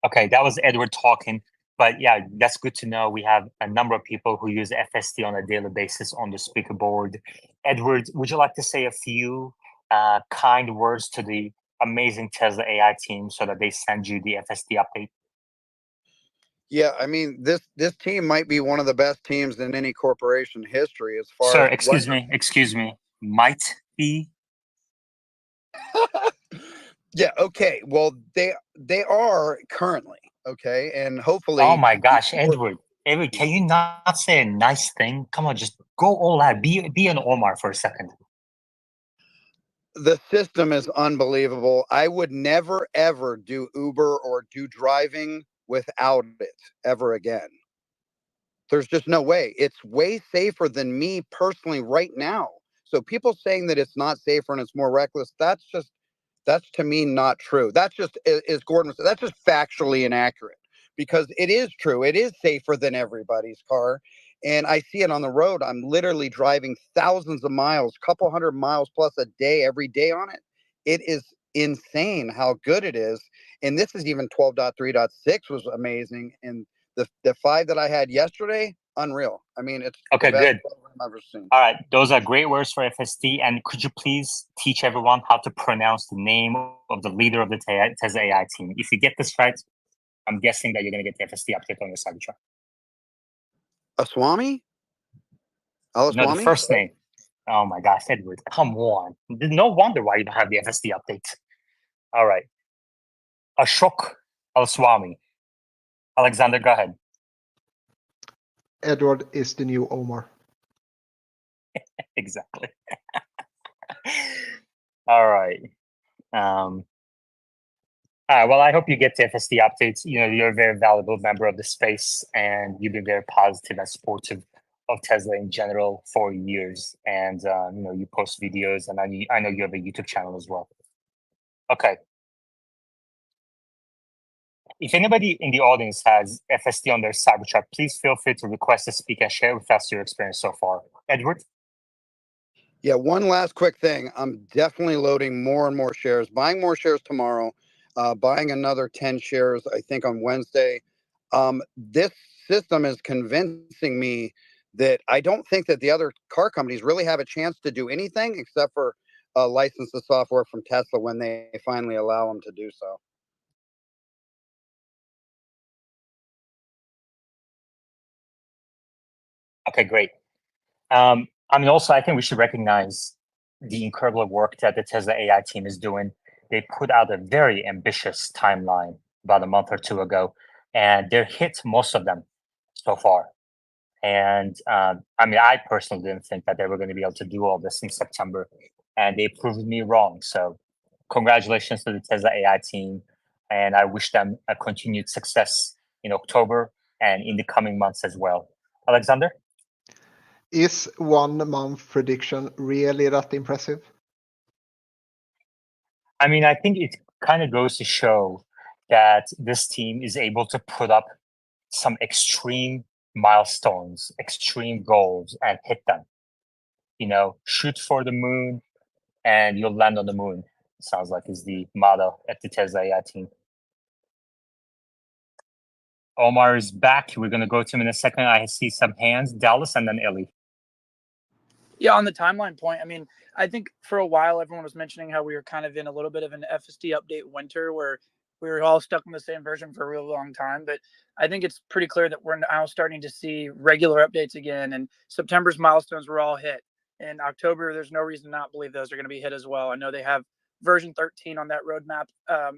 [SPEAKER 1] Okay, that was Edward talking. But yeah, that's good to know. We have a number of people who use FSD on a daily basis on the speaker board. Edward, would you like to say a few kind words to the amazing Tesla AI team so that they send you the FSD update?
[SPEAKER 12] Yeah, I mean, this team might be one of the best teams in any corporation history as far
[SPEAKER 1] Sir,
[SPEAKER 12] as
[SPEAKER 1] excuse me. Might be.
[SPEAKER 12] Yeah, okay. Well, they are currently, okay, and hopefully.
[SPEAKER 1] Oh my gosh, Edward, can you not say a nice thing? Come on, just go all out. Be an Omar for a second.
[SPEAKER 12] The system is unbelievable. I would never ever do Uber or do driving without it ever again. There's just no way. It's way safer than me personally right now. So people saying that it's not safer and it's more reckless, that's to me not true. That's just, as Gordon said, that's just factually inaccurate, because it is true. It is safer than everybody's car. And I see it on the road. I'm literally driving thousands of miles, couple hundred miles plus a day, every day on it. It is insane how good it is. And this is even 12.3.6 was amazing. And the 5 that I had yesterday, unreal. I mean, it's
[SPEAKER 1] okay,
[SPEAKER 12] the best
[SPEAKER 1] good.
[SPEAKER 12] program I've ever seen.
[SPEAKER 1] All right, those are great words for FSD. And could you please teach everyone how to pronounce the name of the leader of the Tesla AI team? If you get this right, I'm guessing that you're going to get the FSD update on your Cybertruck.
[SPEAKER 12] Aswami?
[SPEAKER 1] No, the
[SPEAKER 12] Alaswami?
[SPEAKER 1] first name. Oh my gosh, Edward, come on. No wonder why you don't have the FSD update. All right. Ashok Al-Swami. Alexander, go ahead.
[SPEAKER 11] Edward is the new Omar.
[SPEAKER 1] Exactly. All right. All right. Well, I hope you get the FSD updates. You're a very valuable member of the space, and you've been very positive and supportive of Tesla in general for years. And you post videos, and I know you have a YouTube channel as well. Okay. If anybody in the audience has FSD on their Cybertruck, please feel free to request to speak and share with us your experience so far. Edward?
[SPEAKER 12] Yeah, one last quick thing. I'm definitely loading more and more shares, buying more shares tomorrow, buying another 10 shares, I think, on Wednesday. This system is convincing me that I don't think that the other car companies really have a chance to do anything except for license the software from Tesla when they finally allow them to do so.
[SPEAKER 1] Okay, great. I mean, also, I think we should recognize the incredible work that the Tesla AI team is doing. They put out a very ambitious timeline about a month or two ago, and they're hit most of them so far. And I mean, I personally didn't think that they were going to be able to do all this in September, and they proved me wrong. So, congratulations to the Tesla AI team, and I wish them a continued success in October and in the coming months as well. Alexander?
[SPEAKER 11] Is 1 month prediction really that impressive?
[SPEAKER 1] I mean, I think it kind of goes to show that this team is able to put up some extreme milestones, extreme goals, and hit them. You know, shoot for the moon and you'll land on the moon. Sounds like is the motto at the Tesla AI team. Omar is back. We're going to go to him in a second. I see some hands, Dallas, and then Ellie.
[SPEAKER 6] Yeah, on the timeline point, I mean, I think for a while everyone was mentioning how we were kind of in a little bit of an FSD update winter where we were all stuck in the same version for a real long time. But I think it's pretty clear that we're now starting to see regular updates again. And September's milestones were all hit. In October, there's no reason to not believe those are going to be hit as well. I know they have version 13 on that roadmap,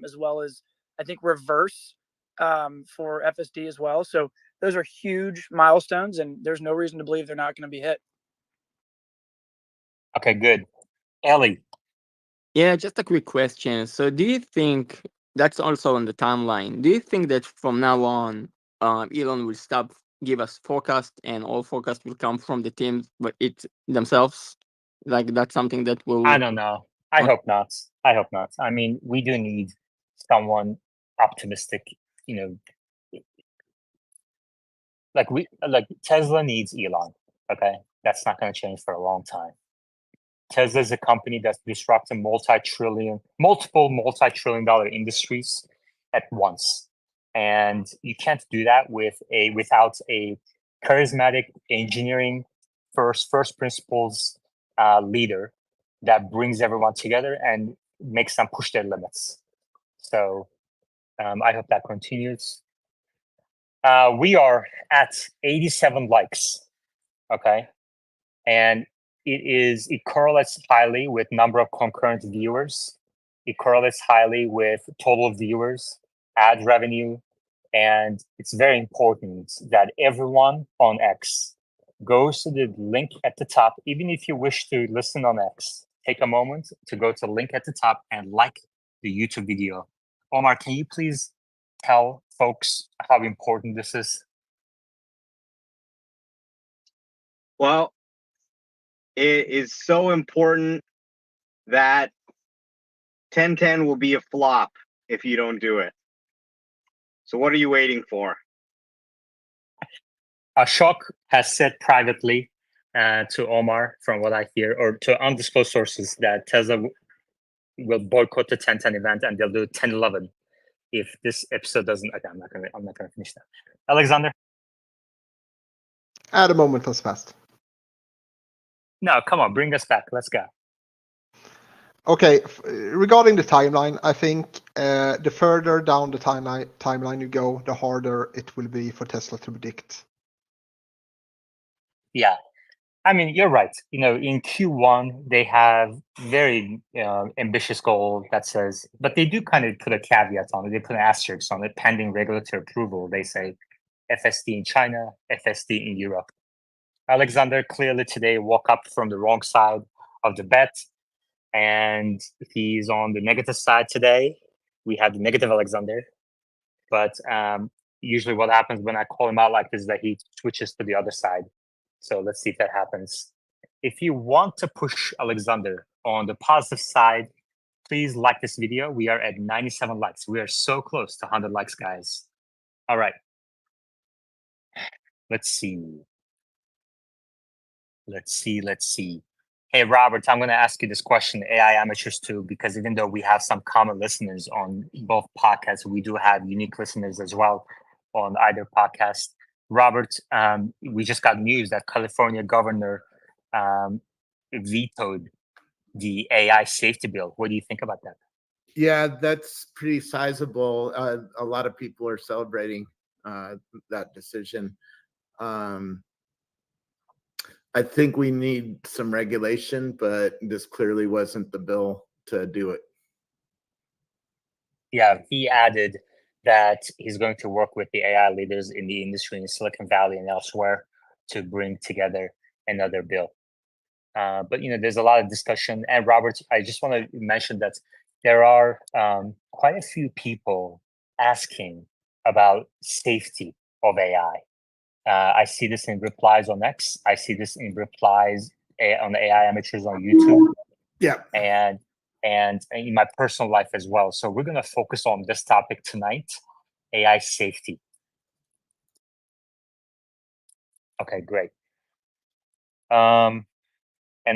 [SPEAKER 6] as well as I think reverse for FSD as well. So those are huge milestones, and there's no reason to believe they're not going to be hit.
[SPEAKER 1] Okay, good. Ellie.
[SPEAKER 10] Yeah, just a quick question. So, do you think that's also on the timeline? Do you think that from now on, Elon will stop give us forecast, and all forecast will come from the teams, but it themselves? Like that's something that will.
[SPEAKER 1] I don't know. I hope not. I hope not. I mean, we do need someone optimistic, you know, like Tesla needs Elon. Okay. That's not going to change for a long time. Tesla is a company that's disrupting multiple multi-trillion dollar industries at once. And you can't do that without a charismatic engineering first principles leader that brings everyone together and makes them push their limits. So I hope that continues. We are at 87 likes. Okay. And it correlates highly with number of concurrent viewers. It correlates highly with total viewers, ad revenue, and it's very important that everyone on X goes to the link at the top. Even if you wish to listen on X, take a moment to go to the link at the top and like the YouTube video. Omar, can you please tell folks how important this is?
[SPEAKER 2] Well, it is so important that 1010 will be a flop if you don't do it. So what are you waiting for?
[SPEAKER 1] Ashok has said privately to Omar, from what I hear, or to undisclosed sources, that Tesla will boycott the 1010 event and they'll do 1011 if this episode doesn't. Okay, I'm not gonna finish that. Alexander?
[SPEAKER 11] At the moment has passed.
[SPEAKER 1] No, come on, bring us back. Let's go.
[SPEAKER 11] Okay, regarding the timeline, I think the further down the timeline you go, the harder it will be for Tesla to predict.
[SPEAKER 1] Yeah, I mean, you're right. You know, in Q1, they have very ambitious goal that says, but they do kind of put a caveat on it. They put an asterisk on it, pending regulatory approval. They say FSD in China, FSD in Europe. Alexander clearly today woke up from the wrong side of the bet, and he's on the negative side today. We have the negative Alexander, but usually what happens when I call him out like this is that he switches to the other side. So let's see if that happens. If you want to push Alexander on the positive side, please like this video. We are at 97 likes. We are so close to 100 likes, guys. All right. Let's see. Hey, Robert, I'm going to ask you this question, AI amateurs too, because even though we have some common listeners on both podcasts, we do have unique listeners as well on either podcast. Robert, we just got news that California governor vetoed the AI safety bill. What do you think about that?
[SPEAKER 4] Yeah, that's pretty sizable. A lot of people are celebrating that decision. I think we need some regulation, but this clearly wasn't the bill to do it.
[SPEAKER 1] Yeah, he added that he's going to work with the AI leaders in the industry in Silicon Valley and elsewhere to bring together another bill. But there's a lot of discussion. And Robert, I just want to mention that there are quite a few people asking about safety of AI. I see this in replies on X. I see this in replies on the AI amateurs on YouTube.
[SPEAKER 4] Yeah.
[SPEAKER 1] And in my personal life as well. So we're going to focus on this topic tonight, AI safety. Okay, great. And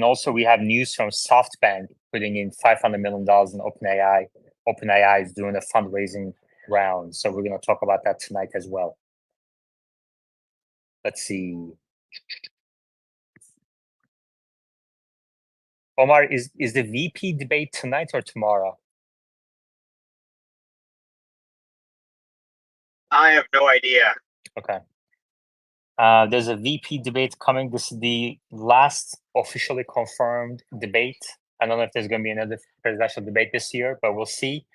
[SPEAKER 1] also we have news from SoftBank putting in $500 million in OpenAI. OpenAI is doing a fundraising round. So we're going to talk about that tonight as well. Let's see. Omar, is the VP debate tonight or tomorrow?
[SPEAKER 2] I have no idea.
[SPEAKER 1] Okay. There's a VP debate coming. This is the last officially confirmed debate. I don't know if there's going to be another presidential debate this year, but we'll see.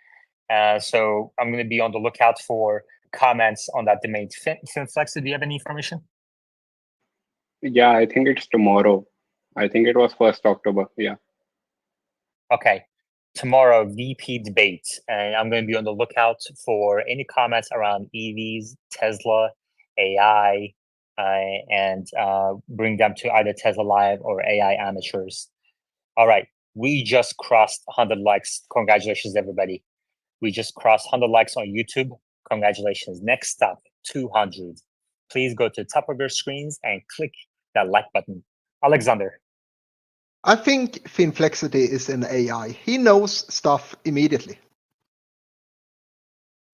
[SPEAKER 1] So I'm going to be on the lookout for comments on that debate. Finflex, do you have any information?
[SPEAKER 9] Yeah, I think it's tomorrow. I think it was 1st October. Yeah.
[SPEAKER 1] Okay. Tomorrow, VP debate. And I'm going to be on the lookout for any comments around EVs, Tesla, AI, and bring them to either Tesla Live or AI amateurs. All right. We just crossed 100 likes. Congratulations, everybody. We just crossed 100 likes on YouTube. Congratulations. Next stop, 200. Please go to the top of your screens and click that like button. Alexander.
[SPEAKER 11] I think Finflexity is an AI. He knows stuff immediately.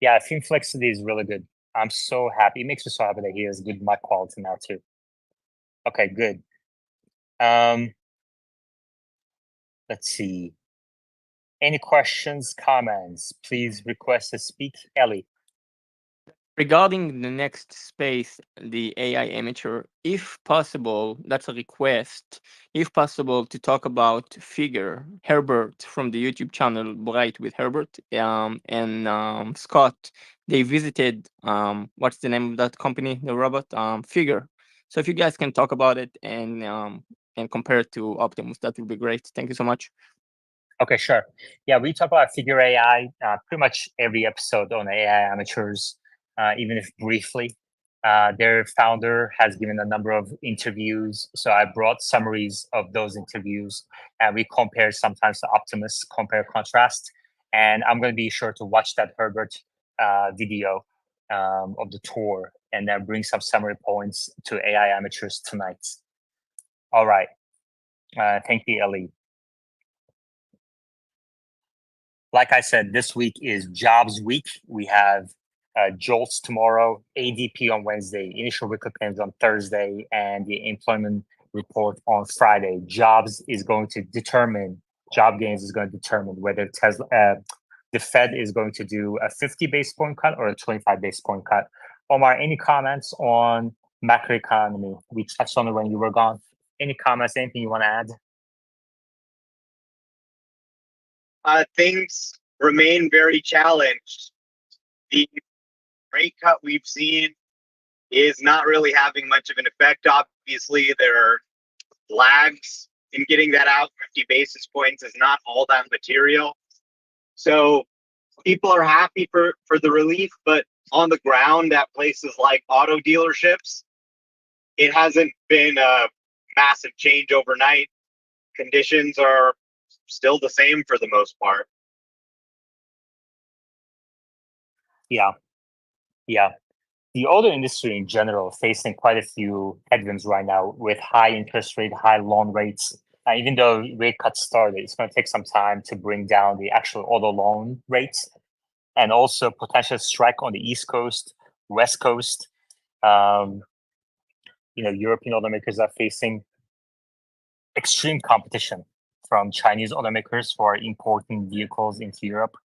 [SPEAKER 1] Yeah, Finflexity is really good. I'm so happy. It makes me so happy that he has good mic quality now too. Okay, good. Let's see. Any questions, comments? Please request to speak. Ellie.
[SPEAKER 10] Regarding the next space, the AI amateur, if possible, that's a request. If possible, to talk about Figure, Herbert from the YouTube channel Bright with Herbert, and Scott. They visited what's the name of that company, the robot? Figure. So if you guys can talk about it and compare it to Optimus, that would be great. Thank you so much.
[SPEAKER 1] Okay, sure. Yeah, we talk about Figure AI pretty much every episode on AI amateurs, even if briefly. Their founder has given a number of interviews, so I brought summaries of those interviews, and we compare sometimes to Optimus, compare contrast. And I'm going to be sure to watch that Herbert video of the tour, and then bring some summary points to AI amateurs tonight. All right. Thank you, Ellie. Like I said, this week is jobs week. We have JOLTS tomorrow, ADP on Wednesday, initial weekly payments on Thursday, and the employment report on Friday. Job gains is going to determine whether the Fed is going to do a 50 basis point cut or a 25 basis point cut. Omar, any comments on macroeconomy? We touched on it when you were gone. Any comments, anything you want to add?
[SPEAKER 2] Things remain very challenged. The rate cut we've seen is not really having much of an effect. Obviously, there are lags in getting that out. 50 basis points is not all that material. So people are happy for the relief, but on the ground at places like auto dealerships, it hasn't been a massive change overnight. Conditions are still the same for the most part.
[SPEAKER 1] Yeah. The auto industry in general facing quite a few headwinds right now with high interest rate, high loan rates. Even though rate cuts started, it's going to take some time to bring down the actual auto loan rates, and also potential strike on the East Coast, West Coast. European automakers are facing extreme competition from Chinese automakers for importing vehicles into Europe.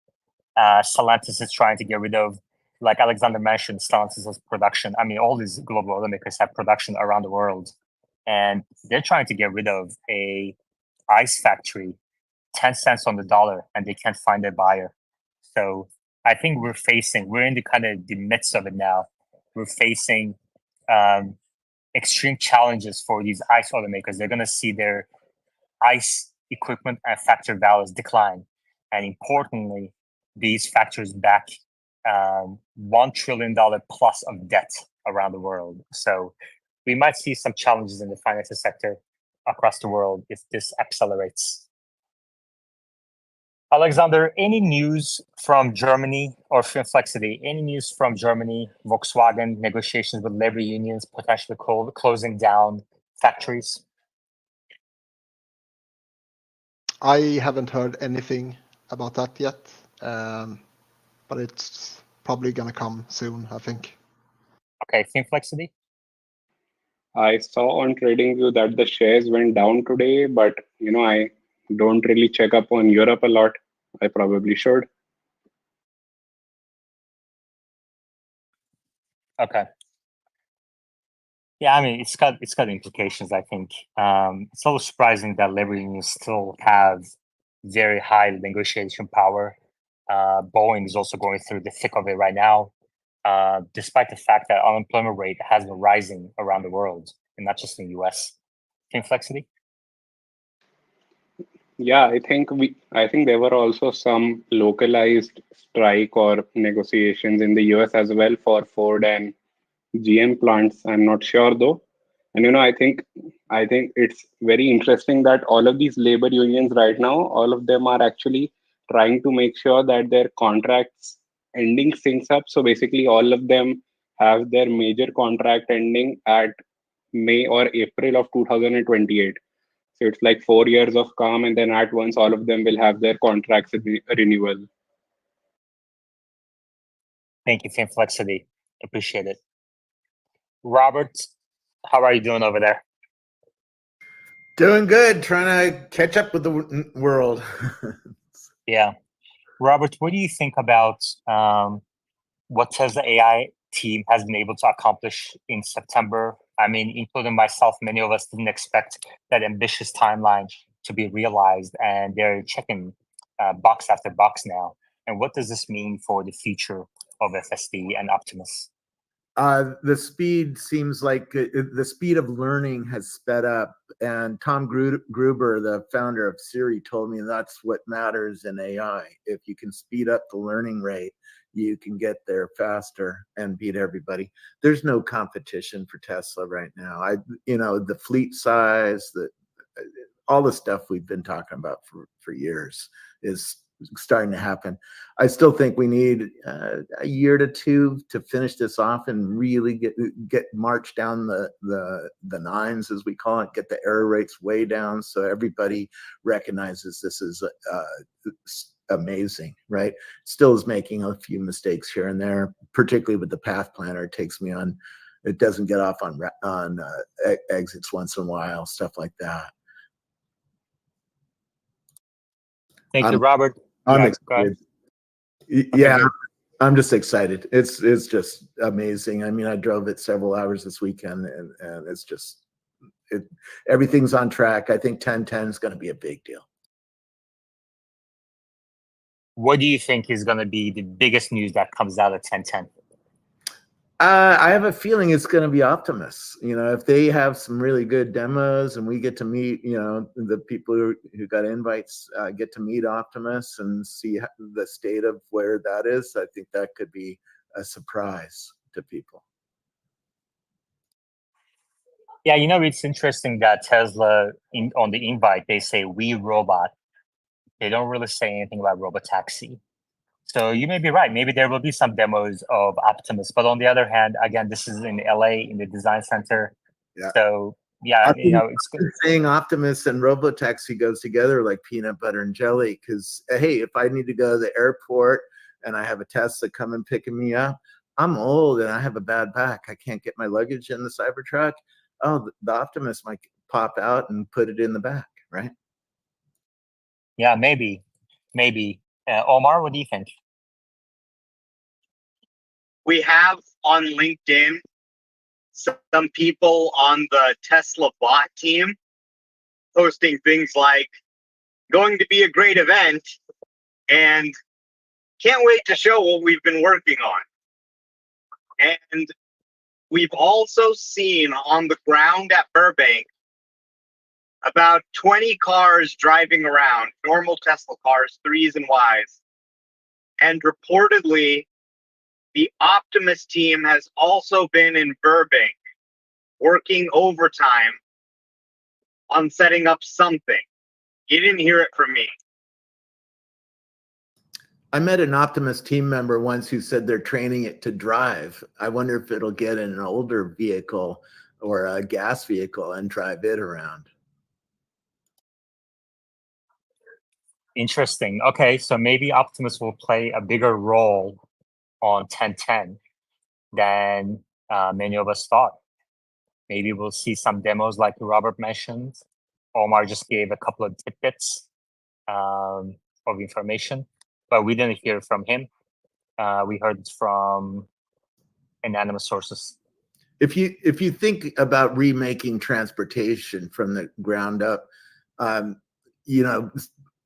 [SPEAKER 1] Stellantis is trying to get rid of, like Alexander mentioned, Stellantis has production. I mean, all these global automakers have production around the world. and they're trying to get rid of a ice factory, 10 cents on the dollar, and they can't find a buyer. So I think we're in the kind of the midst of it now. We're facing extreme challenges for these ice automakers. They're going to see their ice equipment and factory values decline. And importantly, these factories back $1 trillion plus of debt around the world. So we might see some challenges in the financial sector across the world if this accelerates. Alexander, any news from Germany or Finflexity? Any news from Germany, Volkswagen negotiations with labor unions, potentially closing down factories?
[SPEAKER 11] I haven't heard anything about that yet, but it's probably gonna come soon, I think.
[SPEAKER 1] Okay, Finflexity?
[SPEAKER 9] I saw on TradingView that the shares went down today, but I don't really check up on Europe a lot. I probably should.
[SPEAKER 1] Okay. Yeah, I mean it's got implications. I think it's a little surprising that labor unions still have very high negotiation power. Boeing is also going through the thick of it right now, despite the fact that unemployment rate has been rising around the world and not just in the U.S. Inflexity?
[SPEAKER 9] Yeah, I think there were also some localized strike or negotiations in the US as well for Ford and GM plants. I'm not sure though. And I think it's very interesting that all of these labor unions right now, all of them are actually trying to make sure that their contracts ending syncs up. So basically all of them have their major contract ending at May or April of 2028. So it's like 4 years of calm, and then at once all of them will have their contracts renewal.
[SPEAKER 1] Thank you, Finflexity. Appreciate it. Robert, how are you doing over there?
[SPEAKER 4] Doing good, trying to catch up with the world.
[SPEAKER 1] Yeah. Robert, what do you think about what Tesla AI team has been able to accomplish in September? I mean, including myself, many of us didn't expect that ambitious timeline to be realized, and they're checking box after box now. And what does this mean for the future of FSD and Optimus?
[SPEAKER 4] The speed seems like the speed of learning has sped up, and Tom Gruber, the founder of Siri, told me that's what matters in AI. If you can speed up the learning rate, you can get there faster and beat everybody. There's no competition for Tesla right now. The fleet size, all the stuff we've been talking about for years is starting to happen. I still think we need a year to two to finish this off and really get march down the nines, as we call it, get the error rates way down so everybody recognizes this is amazing, right? Still is making a few mistakes here and there, particularly with the path planner. It doesn't get off on exits once in a while, stuff like that.
[SPEAKER 1] Thank you, Robert.
[SPEAKER 4] I'm excited. Yeah,
[SPEAKER 1] Okay,
[SPEAKER 4] I'm just excited. It's just amazing. I mean, I drove it several hours this weekend, and it's just everything's on track. I think 1010 is going to be a big deal.
[SPEAKER 1] what do you think is going to be the biggest news that comes out of 1010?
[SPEAKER 4] I have a feeling it's going to be Optimus. If they have some really good demos and we get to meet, the people who got invites get to meet Optimus and see the state of where that is, I think that could be a surprise to people.
[SPEAKER 1] Yeah, it's interesting that Tesla, on the invite, they say "we robot." They don't really say anything about robotaxi. So you may be right. Maybe there will be some demos of Optimus. But on the other hand, again, this is in LA in the design center.
[SPEAKER 4] Yeah.
[SPEAKER 1] So yeah, it's good.
[SPEAKER 4] Saying Optimus and robotaxi goes together like peanut butter and jelly. Because hey, if I need to go to the airport and I have a Tesla coming picking me up, I'm old and I have a bad back. I can't get my luggage in the Cybertruck. Oh, the Optimus might pop out and put it in the back, right?
[SPEAKER 1] Yeah, maybe. Omar, what do you think?
[SPEAKER 2] We have on LinkedIn some people on the Tesla bot team posting things like, going to be a great event and can't wait to show what we've been working on. And we've also seen on the ground at Burbank about 20 cars driving around, normal Tesla cars, 3s and Ys. And reportedly, the Optimus team has also been in Burbank working overtime on setting up something. You didn't hear it from me.
[SPEAKER 4] I met an Optimus team member once who said they're training it to drive. I wonder if it'll get in an older vehicle or a gas vehicle and drive it around.
[SPEAKER 1] Interesting. Okay, so maybe Optimus will play a bigger role on 1010 than many of us thought. Maybe we'll see some demos like Robert mentioned. Omar just gave a couple of tidbits of information, but we didn't hear from him. We heard from anonymous sources.
[SPEAKER 4] If you think about remaking transportation from the ground up, you know,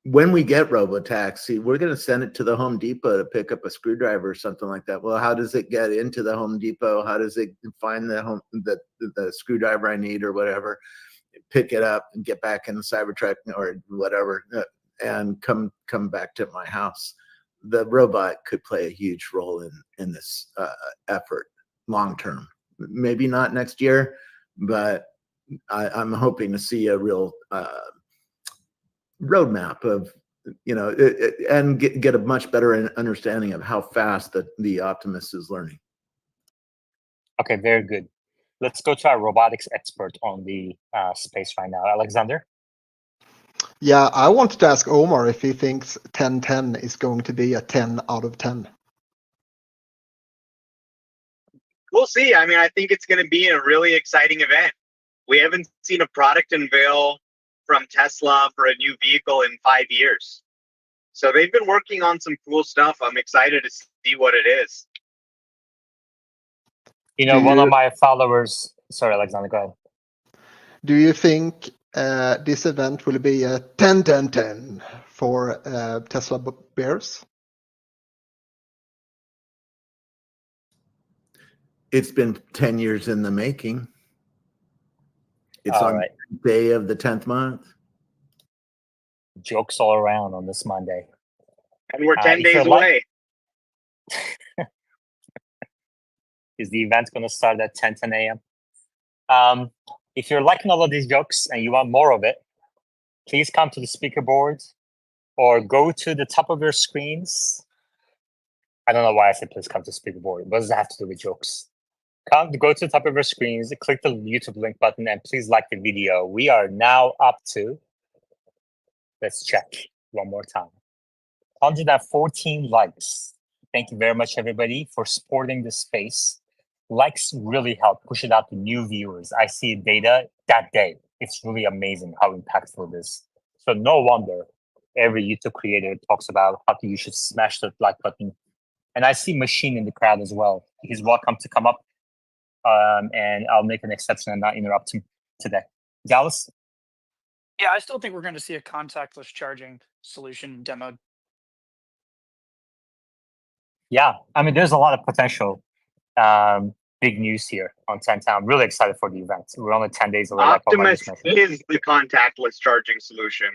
[SPEAKER 4] when we get robotaxi, we're going to send it to the Home Depot to pick up a screwdriver or something like that. Well, how does it get into the Home Depot? How does it find the screwdriver I need or whatever? Pick it up and get back in the Cybertruck or whatever, and come back to my house. The robot could play a huge role in this effort long term. Maybe not next year, but I'm hoping to see a real roadmap of, you know, and get a much better understanding of how fast the Optimus is learning.
[SPEAKER 1] Okay, very good. Let's go to our robotics expert on the space right now, Alexander.
[SPEAKER 11] Yeah, I wanted to ask Omar if he thinks 1010 is going to be a 10 out of 10.
[SPEAKER 2] We'll see. I mean, I think it's going to be a really exciting event. We haven't seen a product unveil from Tesla for a new vehicle in 5 years. So they've been working on some cool stuff. I'm excited to see what it is.
[SPEAKER 1] You know, one of my followers, sorry, Alexander, go ahead.
[SPEAKER 11] Do you think this event will be a 10-10-10 for Tesla Bears?
[SPEAKER 4] It's been 10 years in the making. It's
[SPEAKER 1] All
[SPEAKER 4] on
[SPEAKER 1] right.
[SPEAKER 4] the day of the 10th month.
[SPEAKER 1] Jokes all around on this Monday.
[SPEAKER 2] And we're 10 days away.
[SPEAKER 1] Is the event going to start at 10 a.m.? If you're liking all of these jokes and you want more of it, please come to the speaker board or go to the top of your screens. I don't know why I said please come to speaker board. What does it have to do with jokes? Go to the top of your screens, click the YouTube link button, and please like the video. We are now up to, let's check one more time, 114 likes. Thank you very much, everybody, for supporting this space. Likes really help push it out to new viewers. I see data that day. It's really amazing how impactful it is. So no wonder every YouTube creator talks about how you should smash the like button. And I see Machine in the crowd as well. He's welcome to come up. And I'll make an exception and not interrupt him today. Dallas?
[SPEAKER 6] Yeah, I still think we're going to see a contactless charging solution demoed.
[SPEAKER 1] Yeah, I mean, there's a lot of potential. Big news here on 1010. I'm really excited for the event. We're only 10 days away.
[SPEAKER 2] Optimus is the contactless charging solution.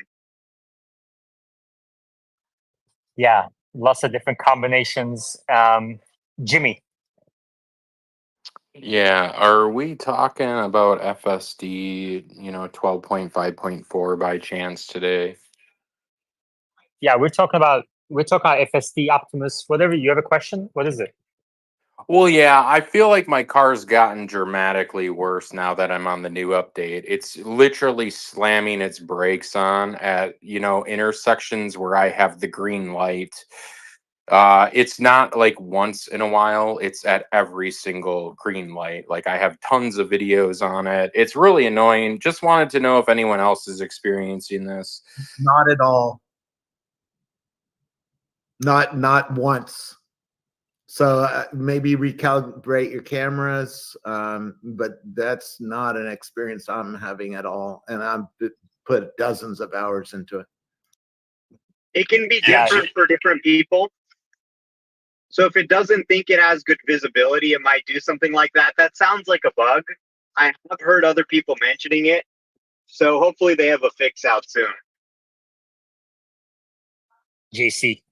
[SPEAKER 1] Yeah, lots of different combinations. Jimmy.
[SPEAKER 13] Yeah, are we talking about FSD, 12.5.4 by chance today?
[SPEAKER 1] Yeah, we're talking about FSD, Optimus, whatever. You have a question? What is it?
[SPEAKER 13] Well, yeah, I feel like my car's gotten dramatically worse now that I'm on the new update. It's literally slamming its brakes on at, intersections where I have the green light. It's not like once in a while, it's at every single green light. Like I have tons of videos on it. It's really annoying. Just wanted to know if anyone else is experiencing this.
[SPEAKER 4] Not at all. Not once. So maybe recalibrate your cameras, but that's not an experience I'm having at all. And I've put dozens of hours into it.
[SPEAKER 2] It can be
[SPEAKER 1] Yeah.
[SPEAKER 2] different for different people. So if it doesn't think it has good visibility, it might do something like that. That sounds like a bug. I have heard other people mentioning it. So hopefully they have a fix out soon.
[SPEAKER 1] JC.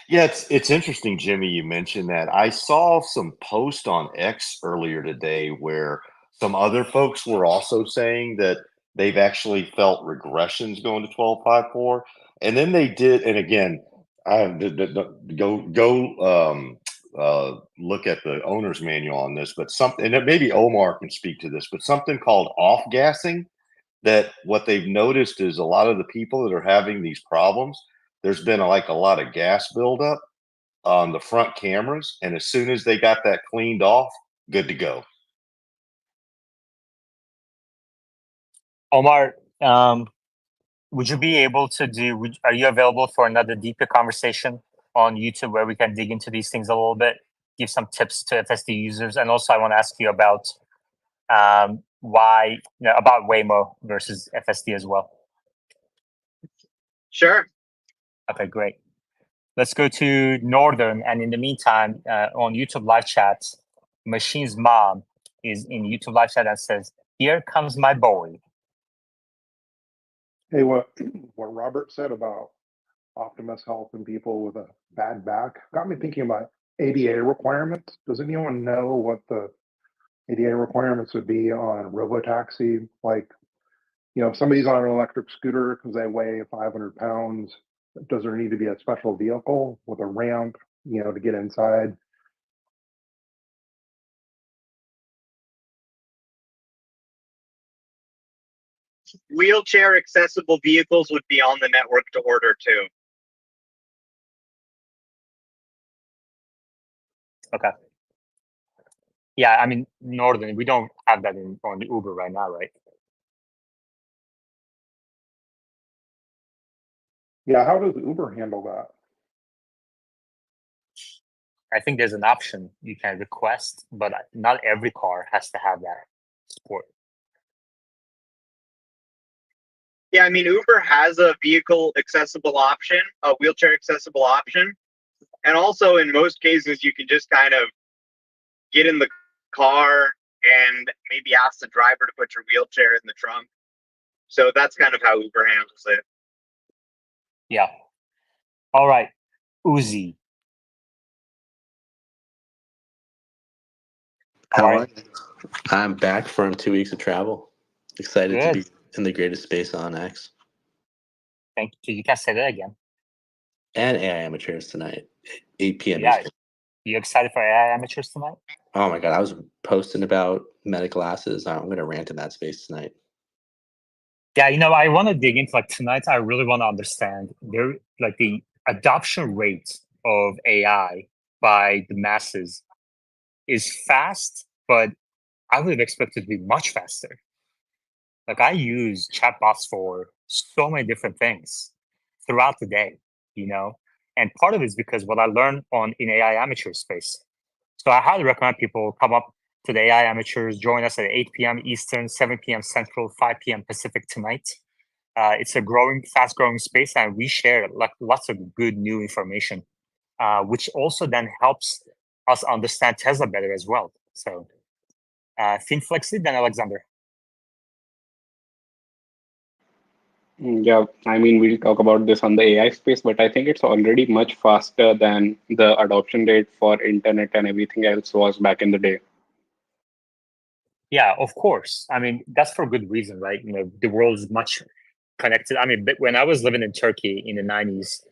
[SPEAKER 7] Yeah, it's interesting, Jimmy, you mentioned that. I saw some post on X earlier today where some other folks were also saying that they've actually felt regressions going to 12.5.4. And then they did, and again, go look at the owner's manual on this, but something, and maybe Omar can speak to this, but something called off gassing, that what they've noticed is a lot of the people that are having these problems, there's been like a lot of gas buildup on the front cameras, and as soon as they got that cleaned off, good to go.
[SPEAKER 1] Omar, would you be able to are you available for another deeper conversation on YouTube where we can dig into these things a little bit, give some tips to FSD users? And also I want to ask you about about Waymo versus FSD as well.
[SPEAKER 2] Sure.
[SPEAKER 1] Okay, great. Let's go to Northern. And in the meantime, on YouTube live chat, Machine's mom is in YouTube live chat and says, "Here comes my boy."
[SPEAKER 14] Hey, what Robert said about Optimus helping people with a bad back got me thinking about ADA requirements. Does anyone know what the ADA requirements would be on robotaxi? Like, if somebody's on an electric scooter because they weigh 500 pounds, does there need to be a special vehicle with a ramp, to get inside?
[SPEAKER 2] Wheelchair accessible vehicles would be on the network to order too.
[SPEAKER 1] Okay. Yeah, I mean, Northern, we don't have that on the Uber right now, right?
[SPEAKER 14] Yeah, how does Uber handle that?
[SPEAKER 1] I think there's an option you can request, but not every car has to have that support.
[SPEAKER 2] Yeah, I mean, Uber has a vehicle accessible option, a wheelchair accessible option. And also in most cases, you can just kind of get in the car and maybe ask the driver to put your wheelchair in the trunk. So that's kind of how Uber handles it.
[SPEAKER 1] Yeah. All right. Uzi.
[SPEAKER 15] How are you? I'm back from 2 weeks of travel. Excited to
[SPEAKER 1] Good.
[SPEAKER 15] be in the greatest space on X.
[SPEAKER 1] Thank you. You can say that again.
[SPEAKER 15] And AI amateurs tonight, 8 p.m.
[SPEAKER 1] Yeah.
[SPEAKER 15] Eastern.
[SPEAKER 1] You excited for AI amateurs tonight?
[SPEAKER 15] Oh my God, I was posting about meta glasses. I'm going to rant in that space tonight.
[SPEAKER 1] Yeah, I want to dig into tonight. I really want to understand the adoption rate of AI by the masses is fast, but I would have expected to be much faster. I use chatbots for so many different things throughout the day, and part of it is because what I learned in AI amateur space. So I highly recommend people come up to the AI amateurs, join us at 8 p.m. Eastern, 7 p.m. Central, 5 p.m. Pacific tonight. It's a fast growing space, and we share lots of good new information, which also then helps us understand Tesla better as well. So think flexi, then Alexander.
[SPEAKER 9] Yeah, I mean, we'll talk about this on the AI space, but I think it's already much faster than the adoption rate for internet and everything else was back in the day.
[SPEAKER 1] Yeah, of course. I mean, that's for good reason, right? The world is much connected. I mean, when I was living in Turkey in the 90s,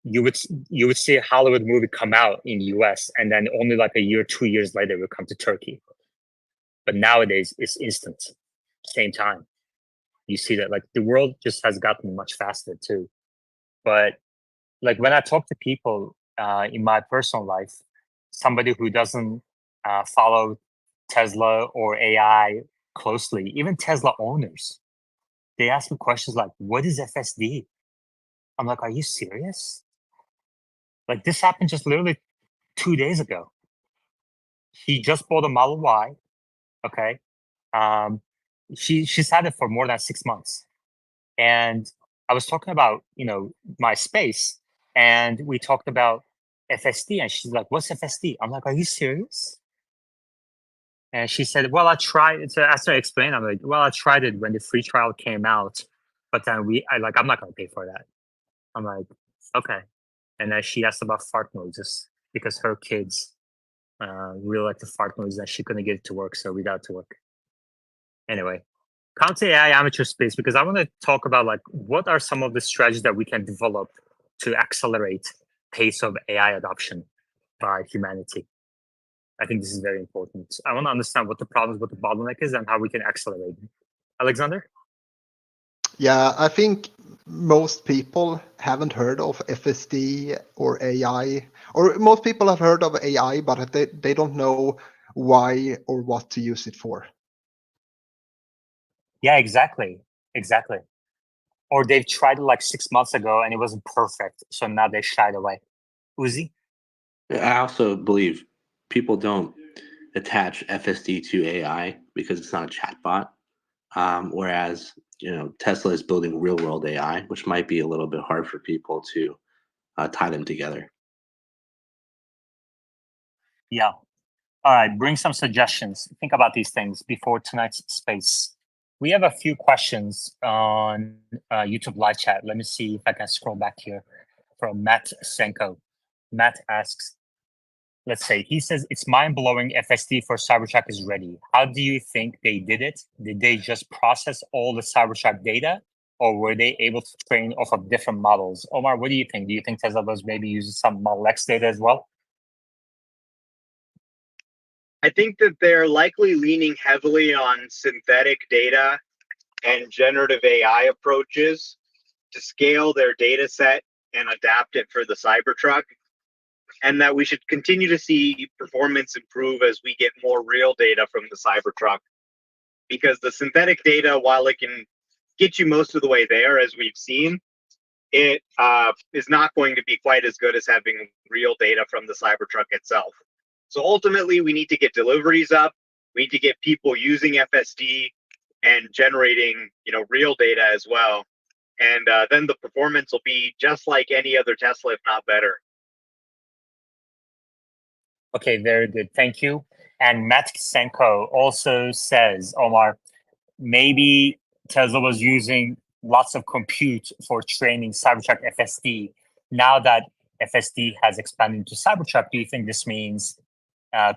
[SPEAKER 1] you would see a Hollywood movie come out in the US, and then only a year, 2 years later, it would come to Turkey. But nowadays, it's instant, same time. You see that the world just has gotten much faster too. But when I talk to people in my personal life, somebody who doesn't follow Tesla or AI closely, even Tesla owners, they ask me questions like, "What is FSD?" I'm like, "Are you serious?" Like this happened just literally 2 days ago. He just bought a Model Y. Okay. She's had it for more than 6 months. And I was talking about, my space, and we talked about FSD, and she's like, "What's FSD?" I'm like, "Are you serious?" And she said, "Well, I tried it." So after I explained, I'm like, "Well, I tried it when the free trial came out, but then I'm not gonna pay for that." I'm like, "Okay." And then she asked about fart noises because her kids really like the fart noises, and she couldn't get it to work, so we got it to work. Anyway, come to AI amateur space because I want to talk about like what are some of the strategies that we can develop to accelerate pace of AI adoption by humanity. I think this is very important. I want to understand what the problems, what the bottleneck is, and how we can accelerate it. Alexander?
[SPEAKER 11] Yeah, I think most people haven't heard of FSD or AI, or most people have heard of AI, but they don't know why or what to use it for.
[SPEAKER 1] Yeah, exactly. Exactly. Or they've tried it like 6 months ago and it wasn't perfect. So now they shied away. Uzi?
[SPEAKER 15] I also believe people don't attach FSD to AI because it's not a chatbot. Whereas Tesla is building real world AI, which might be a little bit hard for people to tie them together.
[SPEAKER 1] Yeah. All right. Bring some suggestions. Think about these things before tonight's space. We have a few questions on YouTube live chat. Let me see if I can scroll back here from Matt Senko. Matt asks, let's say, he says, it's mind-blowing FSD for Cybertruck is ready. How do you think they did it? Did they just process all the Cybertruck data, or were they able to train off of different models? Omar, what do you think? Do you think Tesla was maybe using some Model X data as well?
[SPEAKER 2] I think that they're likely leaning heavily on synthetic data and generative AI approaches to scale their data set and adapt it for the Cybertruck, and that we should continue to see performance improve as we get more real data from the Cybertruck. Because the synthetic data, while it can get you most of the way there, as we've seen, it is not going to be quite as good as having real data from the Cybertruck itself. So ultimately, we need to get deliveries up. We need to get people using FSD and generating, real data as well. And then the performance will be just like any other Tesla, if not better.
[SPEAKER 1] Okay, very good. Thank you. And Matt Senko also says, Omar, maybe Tesla was using lots of compute for training Cybertruck FSD. Now that FSD has expanded to Cybertruck, do you think this means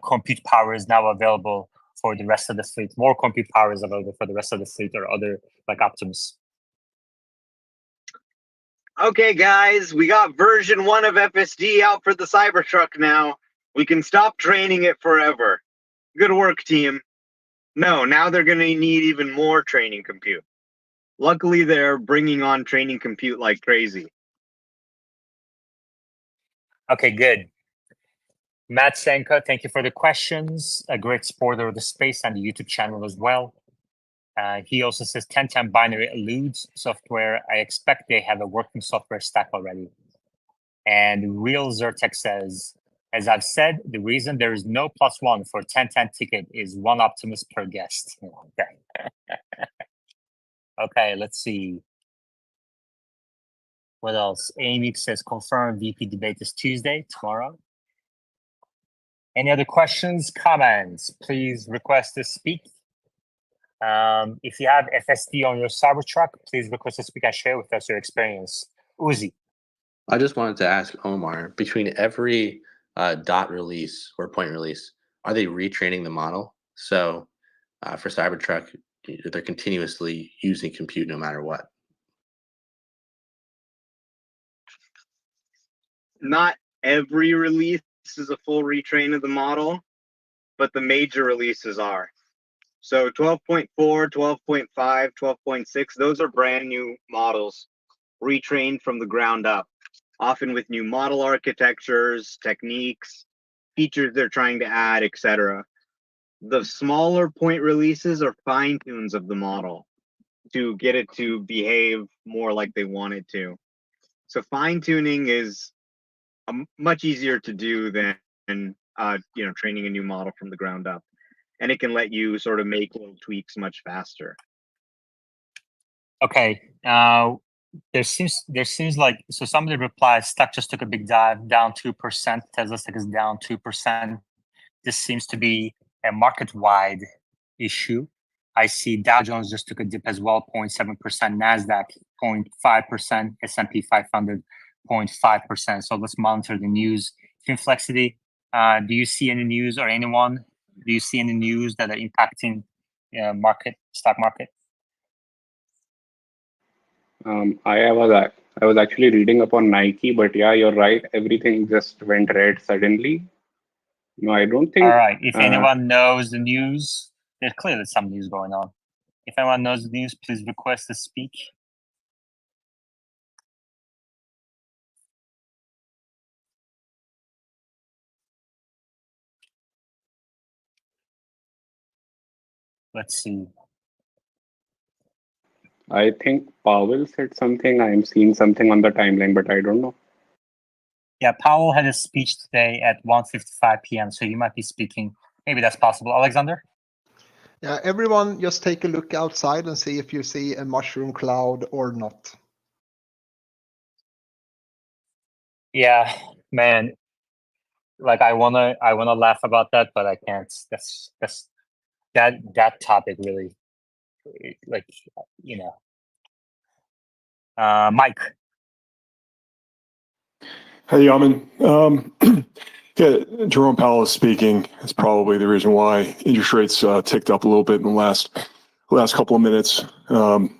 [SPEAKER 1] compute power is now available for the rest of the fleet? More compute power is available for the rest of the fleet or other like Optimus?
[SPEAKER 2] Okay, guys, we got version 1 of FSD out for the Cybertruck now. We can stop training it forever. Good work, team. No, now they're going to need even more training compute. Luckily, they're bringing on training compute like crazy.
[SPEAKER 1] Okay, good. Matt Senka, thank you for the questions. A great supporter of the space and the YouTube channel as well. He also says 1010 binary alludes software. I expect they have a working software stack already. And Real Zertec says, as I've said, the reason there is no +1 for 1010 ticket is one Optimus per guest. Okay. Okay, let's see. What else? Amy says, confirm VP debate is Tuesday, tomorrow. Any other questions, comments? Please request to speak. If you have FSD on your Cybertruck, please request to speak and share with us your experience. Uzi.
[SPEAKER 15] I just wanted to ask Omar, between every dot release or point release, are they retraining the model? So for Cybertruck, they're continuously using compute no matter what.
[SPEAKER 2] Not every release is a full retrain of the model, but the major releases are. So 12.4, 12.5, 12.6, those are brand new models, retrained from the ground up, often with new model architectures, techniques, features they're trying to add, etc. The smaller point releases are fine tunes of the model to get it to behave more like they want it to. So fine tuning is much easier to do than training a new model from the ground up, and it can let you sort of make little tweaks much faster.
[SPEAKER 1] Okay. There seems like, so somebody replied, stock just took a big dive, down 2%. Tesla stock is down 2%. This seems to be a market-wide issue. I see Dow Jones just took a dip as well, 0.7%, NASDAQ 0.5%, S&P 500 0.5%. So let's monitor the news. Finflexity, do you see any news, or anyone? Do you see any news that are impacting stock market?
[SPEAKER 9] I was actually reading up on Nike, but yeah, you're right. Everything just went red suddenly. No, I don't
[SPEAKER 1] All
[SPEAKER 9] think.
[SPEAKER 1] right. If anyone knows the news, there's clearly some news going on. If anyone knows the news, please request to speak. Let's see.
[SPEAKER 9] I think Powell said something. I'm seeing something on the timeline, but I don't know.
[SPEAKER 1] Yeah, Powell had a speech today at 1:55 p.m., so you might be speaking. Maybe that's possible. Alexander?
[SPEAKER 11] Yeah, everyone just take a look outside and see if you see a mushroom cloud or not.
[SPEAKER 1] Yeah, man. Like I wanna laugh about that, but I can't. That topic really, like, you know. Mike.
[SPEAKER 16] Hey, Yaman. Yeah, Jerome Powell is speaking. That's probably the reason why interest rates ticked up a little bit in the last couple of minutes.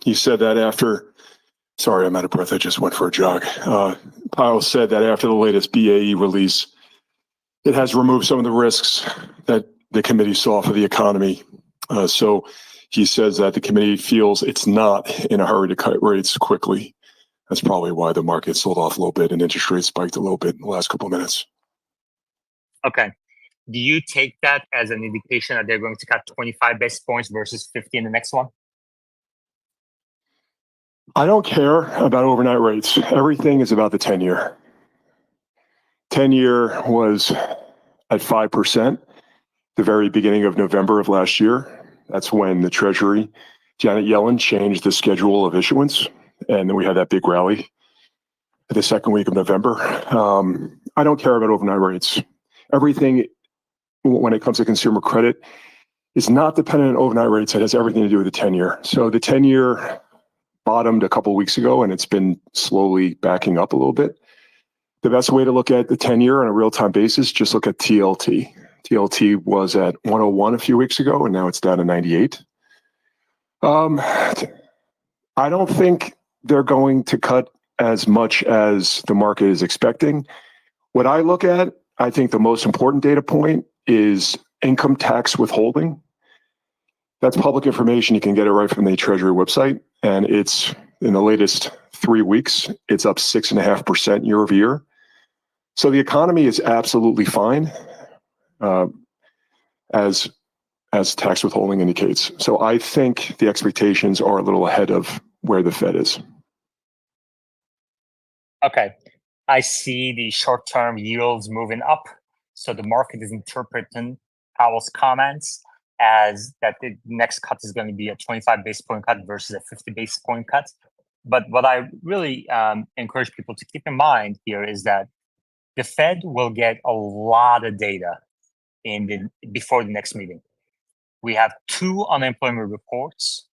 [SPEAKER 16] He said that after. Sorry, I'm out of breath. I just went for a jog. Powell said that after the latest BAE release, it has removed some of the risks that the committee saw for the economy. So he says that the committee feels it's not in a hurry to cut rates quickly. That's probably why the market sold off a little bit and interest rates spiked a little bit in the last couple of minutes.
[SPEAKER 1] Okay. Do you take that as an indication that they're going to cut 25 basis points versus 50 in the next one?
[SPEAKER 16] I don't care about overnight rates. Everything is about the 10-year. 10-year was at 5% the very beginning of November of last year. That's when the Treasury, Janet Yellen, changed the schedule of issuance. And then we had that big rally the second week of November. I don't care about overnight rates. Everything, when it comes to consumer credit, is not dependent on overnight rates. It has everything to do with the 10-year. So the 10-year bottomed a couple of weeks ago, and it's been slowly backing up a little bit. The best way to look at the 10-year on a real-time basis, just look at TLT. TLT was at 101 a few weeks ago, and now it's down to 98. I don't think they're going to cut as much as the market is expecting. What I look at, I think the most important data point is income tax withholding. That's public information. You can get it right from the Treasury website. And it's in the latest 3 weeks, it's up 6.5% year over year. So the economy is absolutely fine, as tax withholding indicates. So I think the expectations are a little ahead of where the Fed is.
[SPEAKER 1] Okay. I see the short-term yields moving up. So the market is interpreting Powell's comments as that the next cut is going to be a 25 basis point cut versus a 50 basis point cut. But what I really encourage people to keep in mind here is that the Fed will get a lot of data before the next meeting. We have 2 unemployment reports,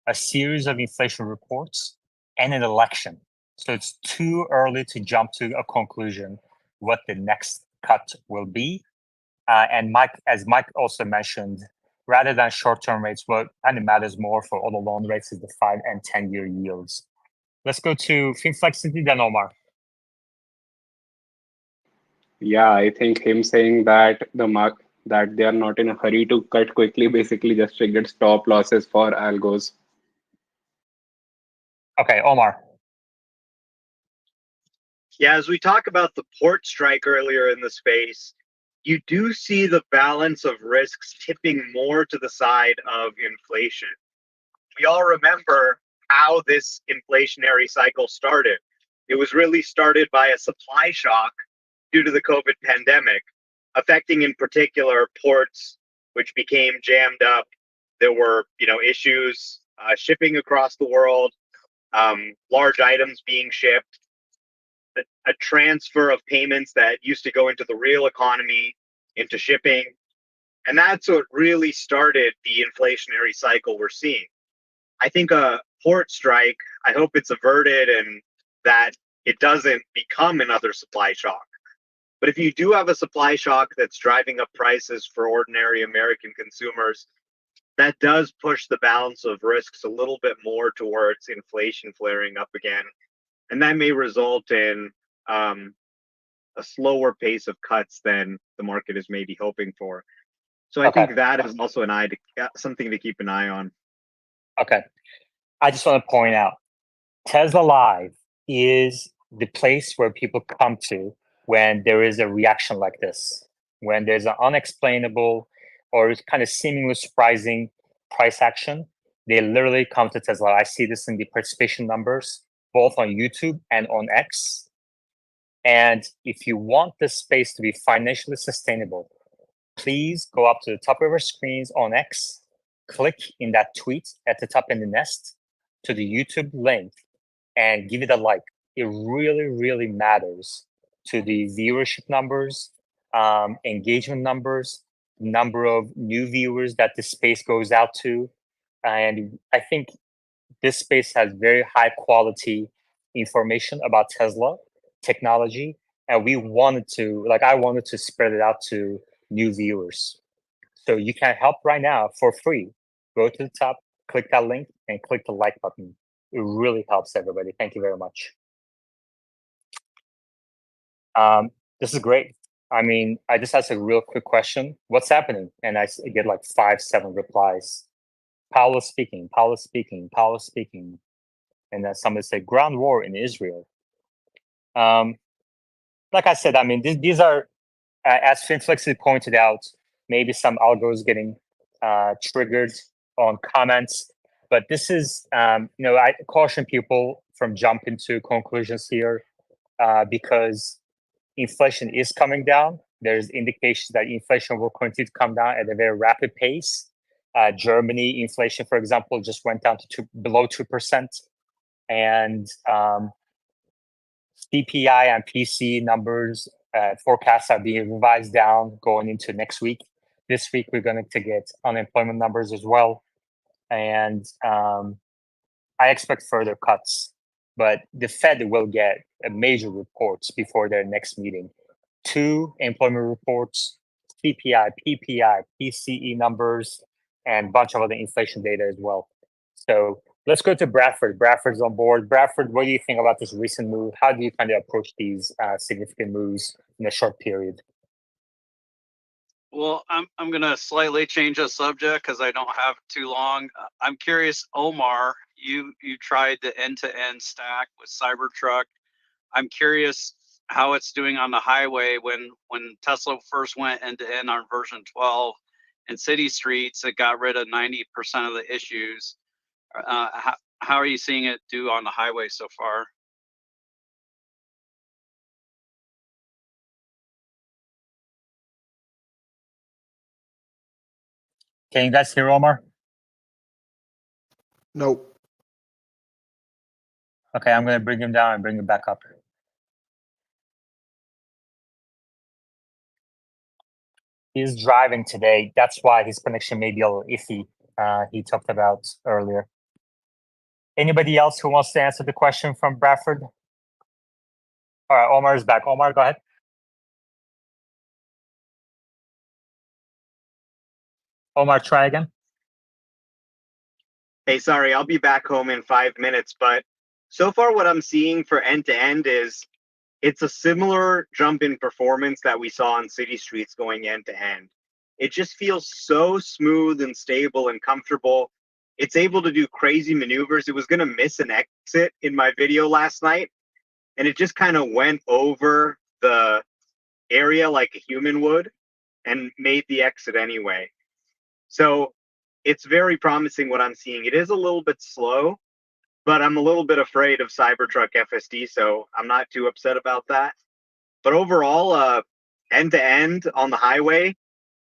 [SPEAKER 1] a series of inflation reports, and an election. So it's too early to jump to a conclusion what the next cut will be. And as Mike also mentioned, rather than short-term rates, what kind of matters more for all the loan rates is the 5 and 10-year yields. Let's go to Finflexity, then Omar.
[SPEAKER 9] Yeah, I think him saying that that they are not in a hurry to cut quickly basically just triggered stop losses for algos.
[SPEAKER 1] Okay, Omar.
[SPEAKER 2] Yeah, as we talk about the port strike earlier in the space, you do see the balance of risks tipping more to the side of inflation. We all remember how this inflationary cycle started. It was really started by a supply shock due to the COVID pandemic, affecting in particular ports, which became jammed up. There were, issues shipping across the world, large items being shipped, a transfer of payments that used to go into the real economy into shipping. And that's what really started the inflationary cycle we're seeing. I think a port strike, I hope it's averted and that it doesn't become another supply shock. But if you do have a supply shock that's driving up prices for ordinary American consumers, that does push the balance of risks a little bit more towards inflation flaring up again. And that may result in a slower pace of cuts than the market is maybe hoping for. So I
[SPEAKER 1] Okay.
[SPEAKER 2] think that is also something to keep an eye on.
[SPEAKER 1] Okay. I just want to point out, Tesla Live is the place where people come to when there is a reaction like this, when there's an unexplainable or kind of seemingly surprising price action. They literally come to Tesla. I see this in the participation numbers, both on YouTube and on X. And if you want this space to be financially sustainable, please go up to the top of your screens on X, click in that tweet at the top in the nest to the YouTube link and give it a like. It really, really matters to the viewership numbers, engagement numbers, number of new viewers that the space goes out to. And I think this space has very high quality information about Tesla technology. And I wanted to spread it out to new viewers. So you can help right now for free. Go to the top, click that link, and click the like button. It really helps everybody. Thank you very much. This is great. I mean, I just asked a real quick question. What's happening? And I get like 5, 7 replies. Paul is speaking, Paul is speaking, Paul is speaking. And then somebody said ground war in Israel. Like I said, I mean, these are, as FinFlexy pointed out, maybe some algos getting triggered on comments. But this is, I caution people from jumping to conclusions here because inflation is coming down. There's indications that inflation will continue to come down at a very rapid pace. Germany inflation, for example, just went down to below 2%. And CPI and PC numbers forecasts are being revised down going into next week. This week, we're going to get unemployment numbers as well. And I expect further cuts. But the Fed will get major reports before their next meeting. 2 employment reports, CPI, PPI, PCE numbers, and a bunch of other inflation data as well. So let's go to Bradford. Bradford's on board. Bradford, what do you think about this recent move? How do you kind of approach these significant moves in a short period?
[SPEAKER 17] Well, I'm going to slightly change the subject because I don't have too long. I'm curious, Omar, you tried the end-to-end stack with Cybertruck. I'm curious how it's doing on the highway when Tesla first went end-to-end on version 12 in city streets. It got rid of 90% of the issues. How are you seeing it do on the highway so far?
[SPEAKER 1] Can you guys hear Omar?
[SPEAKER 11] No.
[SPEAKER 1] Okay, I'm going to bring him down and bring him back up. He's driving today. That's why his connection may be a little iffy. He talked about earlier. Anybody else who wants to answer the question from Bradford? All right, Omar is back. Omar, go ahead. Omar, try again.
[SPEAKER 2] Hey, sorry, I'll be back home in 5 minutes. But so far, what I'm seeing for end-to-end is it's a similar jump in performance that we saw on city streets going end-to-end. It just feels so smooth and stable and comfortable. It's able to do crazy maneuvers. It was going to miss an exit in my video last night, and it just kind of went over the area like a human would and made the exit anyway. So it's very promising what I'm seeing. It is a little bit slow, but I'm a little bit afraid of Cybertruck FSD, so I'm not too upset about that. But overall, end to end on the highway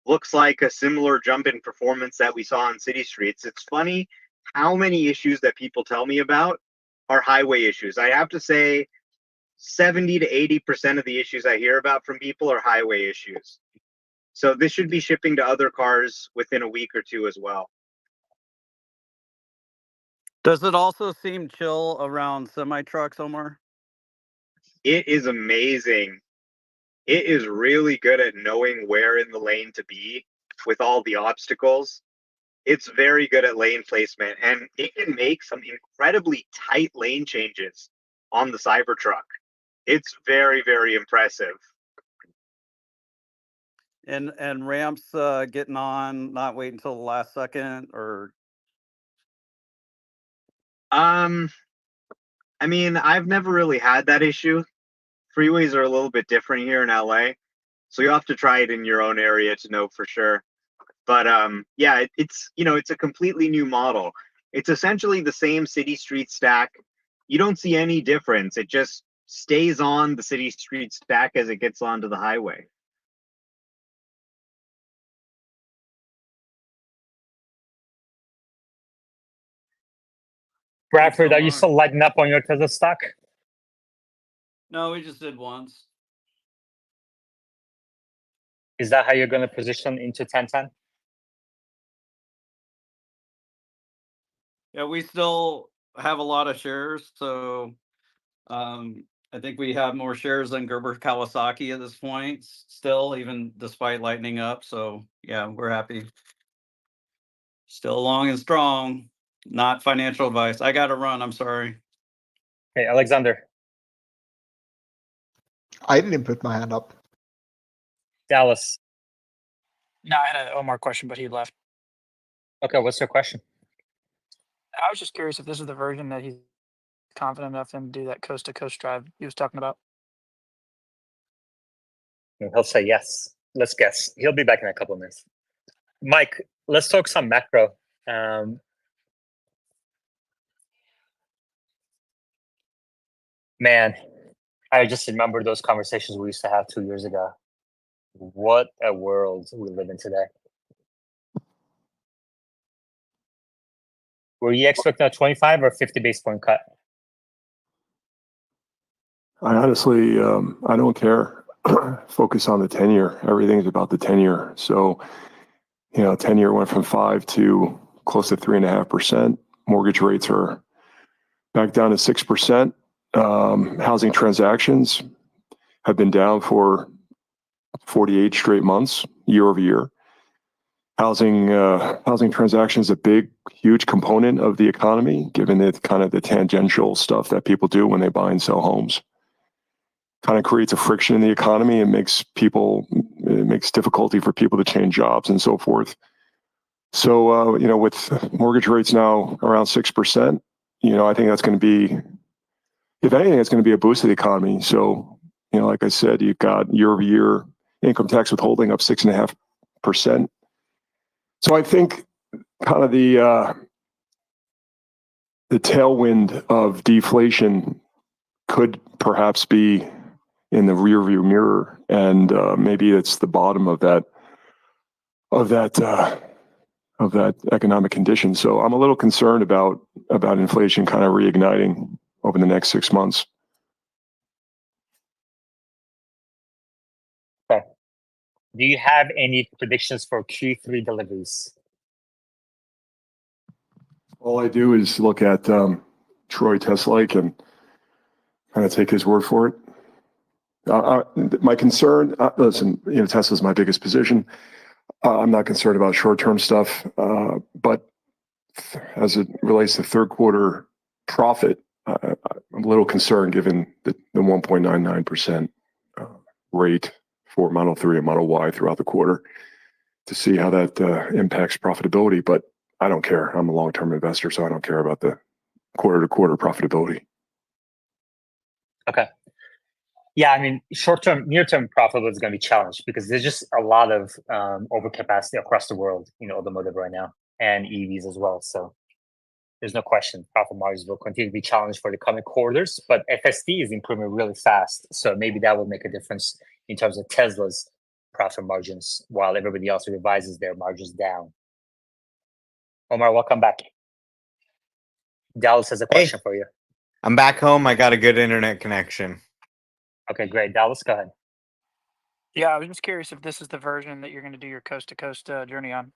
[SPEAKER 2] looks like a similar jump in performance that we saw on city streets. It's funny how many issues that people tell me about are highway issues. I have to say 70 to 80% of the issues I hear about from people are highway issues. So this should be shipping to other cars within a week or two as well.
[SPEAKER 18] Does it also seem chill around semi trucks, Omar?
[SPEAKER 2] It is amazing. It is really good at knowing where in the lane to be with all the obstacles. It's very good at lane placement, and it can make some incredibly tight lane changes on the Cybertruck. It's very, very impressive.
[SPEAKER 18] And ramps getting on, not wait until the last second, or
[SPEAKER 2] I mean, I've never really had that issue. Freeways are a little bit different here in LA, so you have to try it in your own area to know for sure. But yeah, it's it's a completely new model. It's essentially the same city street stack. You don't see any difference. It just stays on the city street stack as it gets onto the highway.
[SPEAKER 1] Bradford, are you still lighting up on your Tesla stock?
[SPEAKER 18] no, we just did once.
[SPEAKER 1] Is that how you're going to position into 1010?
[SPEAKER 18] Yeah, we still have a lot of shares, so I think we have more shares than Gerber Kawasaki at this point, still, even despite lightening up. So yeah, we're happy. Still long and strong. Not financial advice. I got to run. I'm sorry.
[SPEAKER 1] Hey, Alexander.
[SPEAKER 11] I didn't put my hand up.
[SPEAKER 1] Dallas.
[SPEAKER 6] No, I had an Omar question, but he left.
[SPEAKER 1] Okay, what's your question?
[SPEAKER 6] I was just curious if this is the version that he's confident enough in to do that coast to coast drive he was talking about.
[SPEAKER 1] He'll say yes. Let's guess. He'll be back in a couple of minutes. Mike, let's talk some macro. Man, I just remember those conversations we used to have 2 years ago. What a world we live in today. Were you expecting a 25 or 50 base point cut?
[SPEAKER 16] I honestly, I don't care. Focus on the 10-year. Everything's about the 10-year. So, 10-year went from 5 to close to 3.5%. Mortgage rates are back down to 6%. Housing transactions have been down for 48 straight months, year over year. Housing transactions is a big, huge component of the economy, given the kind of the tangential stuff that people do when they buy and sell homes. Kind of creates a friction in the economy and makes difficulty for people to change jobs and so forth. So, with mortgage rates now around 6%, I think that's going to be, if anything, it's going to be a boost to the economy. So, like I said, you've got year over year income tax withholding up 6.5%. So I think kind of the tailwind of deflation could perhaps be in the rearview mirror, and maybe it's the bottom of that economic condition. So I'm a little concerned about inflation kind of reigniting over the next 6 months.
[SPEAKER 1] Okay. Do you have any predictions for Q3 deliveries?
[SPEAKER 16] All I do is look at Troy Teslake and kind of take his word for it. My concern, listen, Tesla's my biggest position. I'm not concerned about short-term stuff, but as it relates to third quarter profit, I'm a little concerned given the 1.99% rate for Model 3 and Model Y throughout the quarter to see how that impacts profitability. But I don't care. I'm a long-term investor, so I don't care about the quarter-to-quarter profitability.
[SPEAKER 1] Okay. Yeah, I mean, near-term profitability is going to be challenged because there's just a lot of overcapacity across the world, automotive right now, and EVs as well. So there's no question profit margins will continue to be challenged for the coming quarters, but FSD is improving really fast. So maybe that will make a difference in terms of Tesla's profit margins while everybody else revises their margins down. Omar, welcome back. Dallas has a question for you.
[SPEAKER 19] I'm back home. I got a good internet connection.
[SPEAKER 1] Okay, great. Dallas, go ahead.
[SPEAKER 6] Yeah, I was just curious if this is the version that you're going to do your coast to coast journey on.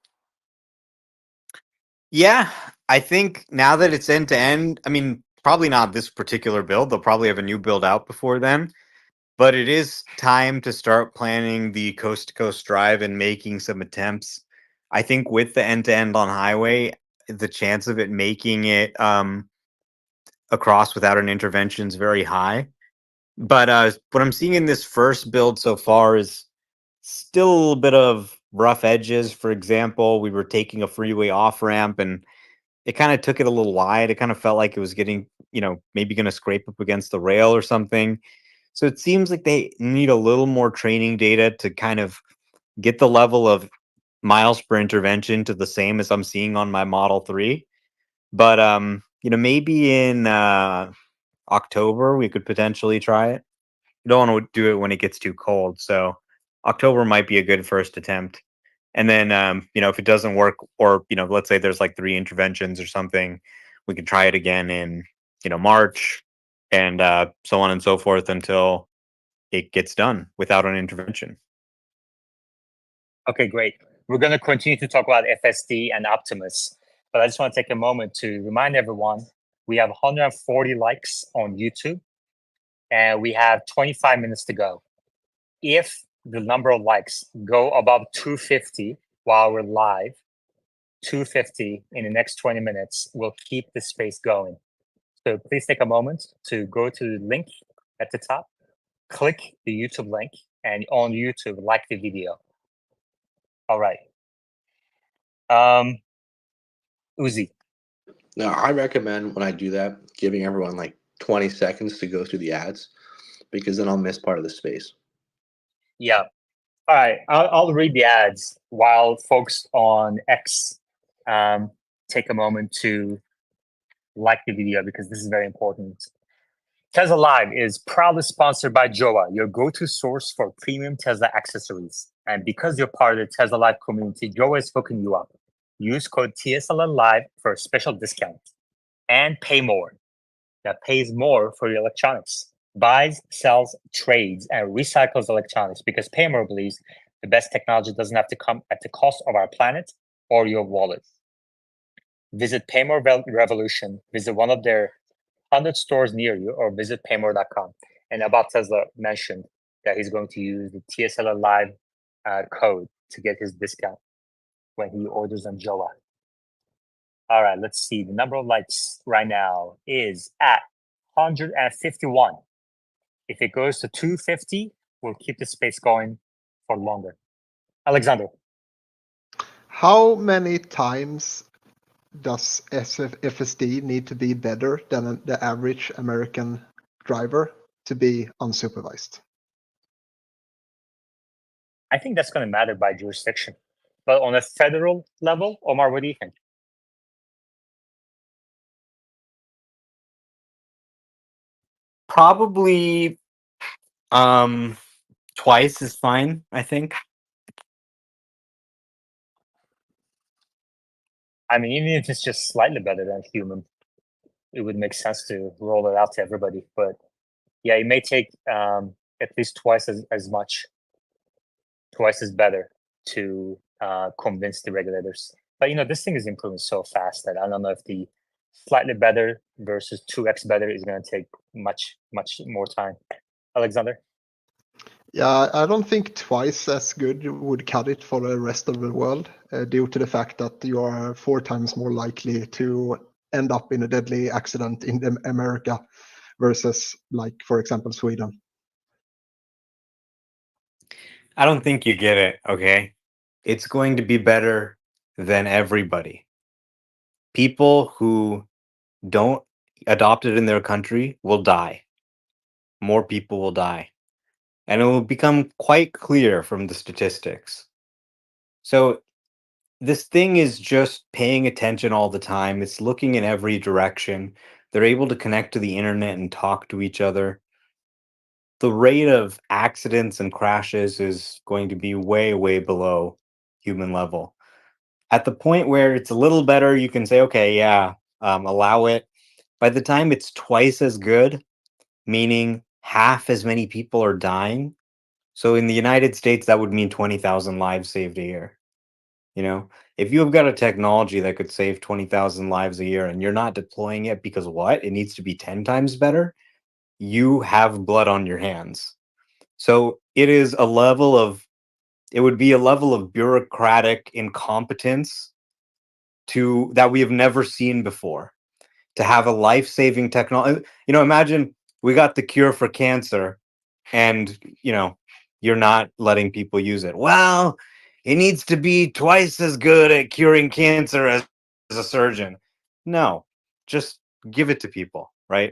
[SPEAKER 19] Yeah, I think now that it's end to end, I mean, probably not this particular build. They'll probably have a new build out before then. But it is time to start planning the coast to coast drive and making some attempts. I think with the end to end on highway, the chance of it making it across without an intervention is very high. But what I'm seeing in this first build so far is still a little bit of rough edges. For example, we were taking a freeway off ramp and it kind of took it a little wide. It kind of felt like it was getting, maybe going to scrape up against the rail or something. So it seems like they need a little more training data to kind of get the level of miles per intervention to the same as I'm seeing on my Model 3. But maybe in October we could potentially try it. You don't want to do it when it gets too cold, so October might be a good first attempt. And then if it doesn't work, or let's say there's like 3 interventions or something, we can try it again in March, and so on and so forth until it gets done without an intervention.
[SPEAKER 1] Okay, great. We're going to continue to talk about FSD and Optimus, but I just want to take a moment to remind everyone we have 140 likes on YouTube, and we have 25 minutes to go. If the number of likes go above 250 while we're live, 250 in the next 20 minutes, we'll keep the space going. So please take a moment to go to the link at the top, click the YouTube link, and on YouTube, like the video. All right. Uzi.
[SPEAKER 15] No, I recommend when I do that, giving everyone like 20 seconds to go through the ads, because then I'll miss part of the space.
[SPEAKER 1] Yeah. All right. I'll read the ads while folks on X take a moment to like the video, because this is very important. Tesla Live is proudly sponsored by Joa, your go-to source for premium Tesla accessories. And because you're part of the Tesla Live community, Joa is hooking you up. Use code TSLA Live for a special discount. And pay more. That pays more for your electronics. Buys, sells, trades, and recycles electronics, because Paymore believes the best technology doesn't have to come at the cost of our planet or your wallet. Visit Paymore Revolution. Visit one of their 100 stores near you, or visit paymore.com. And About Tesla mentioned that he's going to use the TSLA Live code to get his discount when he orders on Joa. All right, let's see. The number of likes right now is at 151. If it goes to 250, we'll keep the space going for longer. Alexander.
[SPEAKER 11] How many times does FSD need to be better than the average American driver to be unsupervised?
[SPEAKER 1] I think that's going to matter by jurisdiction. But on a federal level, Omar, what do you think?
[SPEAKER 19] Probably twice is fine, I think.
[SPEAKER 1] I mean, even if it's just slightly better than human, it would make sense to roll it out to everybody. But yeah, it may take at least twice as much, twice as better to convince the regulators. But this thing is improving so fast that I don't know if the slightly better versus 2x better is going to take much more time. Alexander?
[SPEAKER 11] Yeah, I don't think twice as good would cut it for the rest of the world, due to the fact that you are 4 times more likely to end up in a deadly accident in America versus, like, for example, Sweden.
[SPEAKER 19] I don't think you get it, okay? It's going to be better than everybody. People who don't adopt it in their country will die. More people will die. And it will become quite clear from the statistics. So this thing is just paying attention all the time. It's looking in every direction. They're able to connect to the internet and talk to each other. The rate of accidents and crashes is going to be way, way below human level. At the point where it's a little better, you can say, okay, yeah, allow it. By the time it's twice as good, meaning half as many people are dying. So in the United States, that would mean 20,000 lives saved a year. You know, if you have got a technology that could save 20,000 lives a year and you're not deploying it because what? It needs to be 10 times better, you have blood on your hands. So it would be a level of bureaucratic incompetence that we have never seen before. To have a life-saving technology, imagine we got the cure for cancer and, you're not letting people use it. Well, it needs to be twice as good at curing cancer as a surgeon. No, just give it to people, right?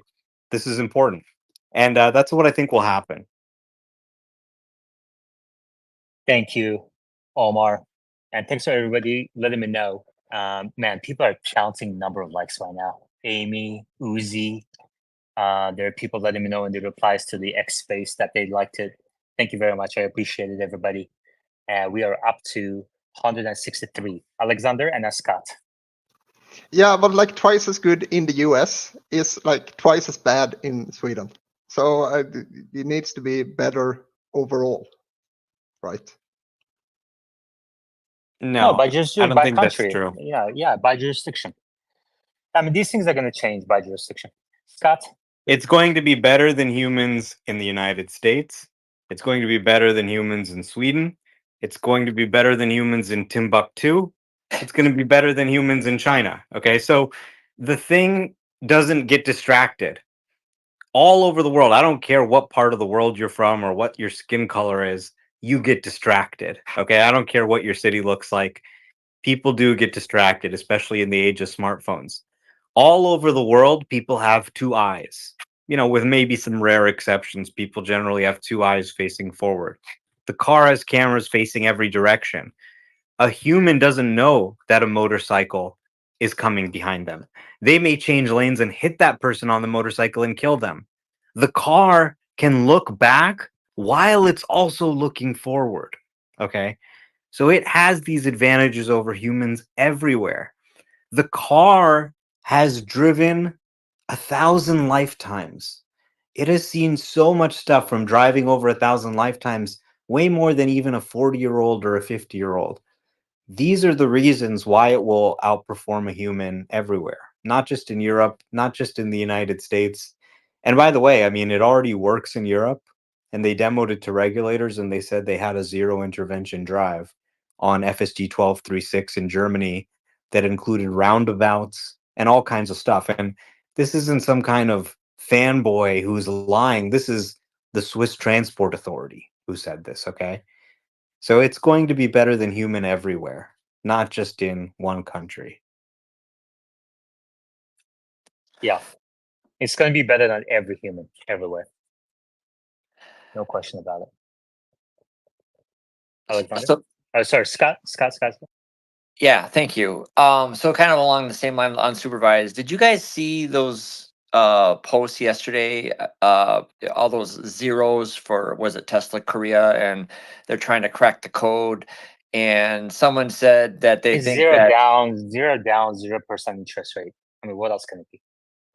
[SPEAKER 19] This is important. And that's what I think will happen.
[SPEAKER 1] Thank you, Omar. And thanks for everybody letting me know. Man, people are counting number of likes right now. Amy, Uzi, there are people letting me know in the replies to the X space that they liked it. Thank you very much. I appreciate it, everybody. We are up to 163. Alexander and Scott.
[SPEAKER 11] Yeah, but like twice as good in the US is like twice as bad in Sweden. So it needs to be better overall, right?
[SPEAKER 1] No,
[SPEAKER 19] No,
[SPEAKER 1] by
[SPEAKER 19] I
[SPEAKER 1] jurisdiction,
[SPEAKER 19] don't
[SPEAKER 1] by
[SPEAKER 19] think that's
[SPEAKER 1] country.
[SPEAKER 19] true.
[SPEAKER 1] Yeah, by jurisdiction. I mean, these things are going to change by jurisdiction. Scott?
[SPEAKER 19] It's going to be better than humans in the United States. It's going to be better than humans in Sweden. It's going to be better than humans in Timbuktu. It's going to be better than humans in China. Okay, so the thing doesn't get distracted. All over the world, I don't care what part of the world you're from or what your skin color is, you get distracted. Okay, I don't care what your city looks like. People do get distracted, especially in the age of smartphones. All over the world, people have two eyes. With maybe some rare exceptions, people generally have two eyes facing forward. The car has cameras facing every direction. A human doesn't know that a motorcycle is coming behind them. They may change lanes and hit that person on the motorcycle and kill them. The car can look back while it's also looking forward. Okay. So it has these advantages over humans everywhere. The car has driven 1,000 lifetimes. It has seen so much stuff from driving over 1,000 lifetimes, way more than even a 40-year-old or a 50-year-old. These are the reasons why it will outperform a human everywhere, not just in Europe, not just in the United States. And by the way, I mean, it already works in Europe, and they demoed it to regulators and they said they had a zero intervention drive on FSD 1236 in Germany that included roundabouts and all kinds of stuff. And this isn't some kind of fanboy who's lying. This is the Swiss Transport Authority who said this, okay? So it's going to be better than human everywhere, not just in one country.
[SPEAKER 1] Yeah. It's going to be better than every human everywhere. No question about it. Alexander?
[SPEAKER 20] So,
[SPEAKER 1] Sorry, Scott.
[SPEAKER 20] yeah, thank you. So kind of along the same line, unsupervised. Did you guys see those posts yesterday? All those zeros for was it Tesla Korea, and they're trying to crack the code. And someone said that they
[SPEAKER 1] It's
[SPEAKER 20] think
[SPEAKER 1] zero
[SPEAKER 20] that.
[SPEAKER 1] down, 0% interest rate. I mean, what else can it be?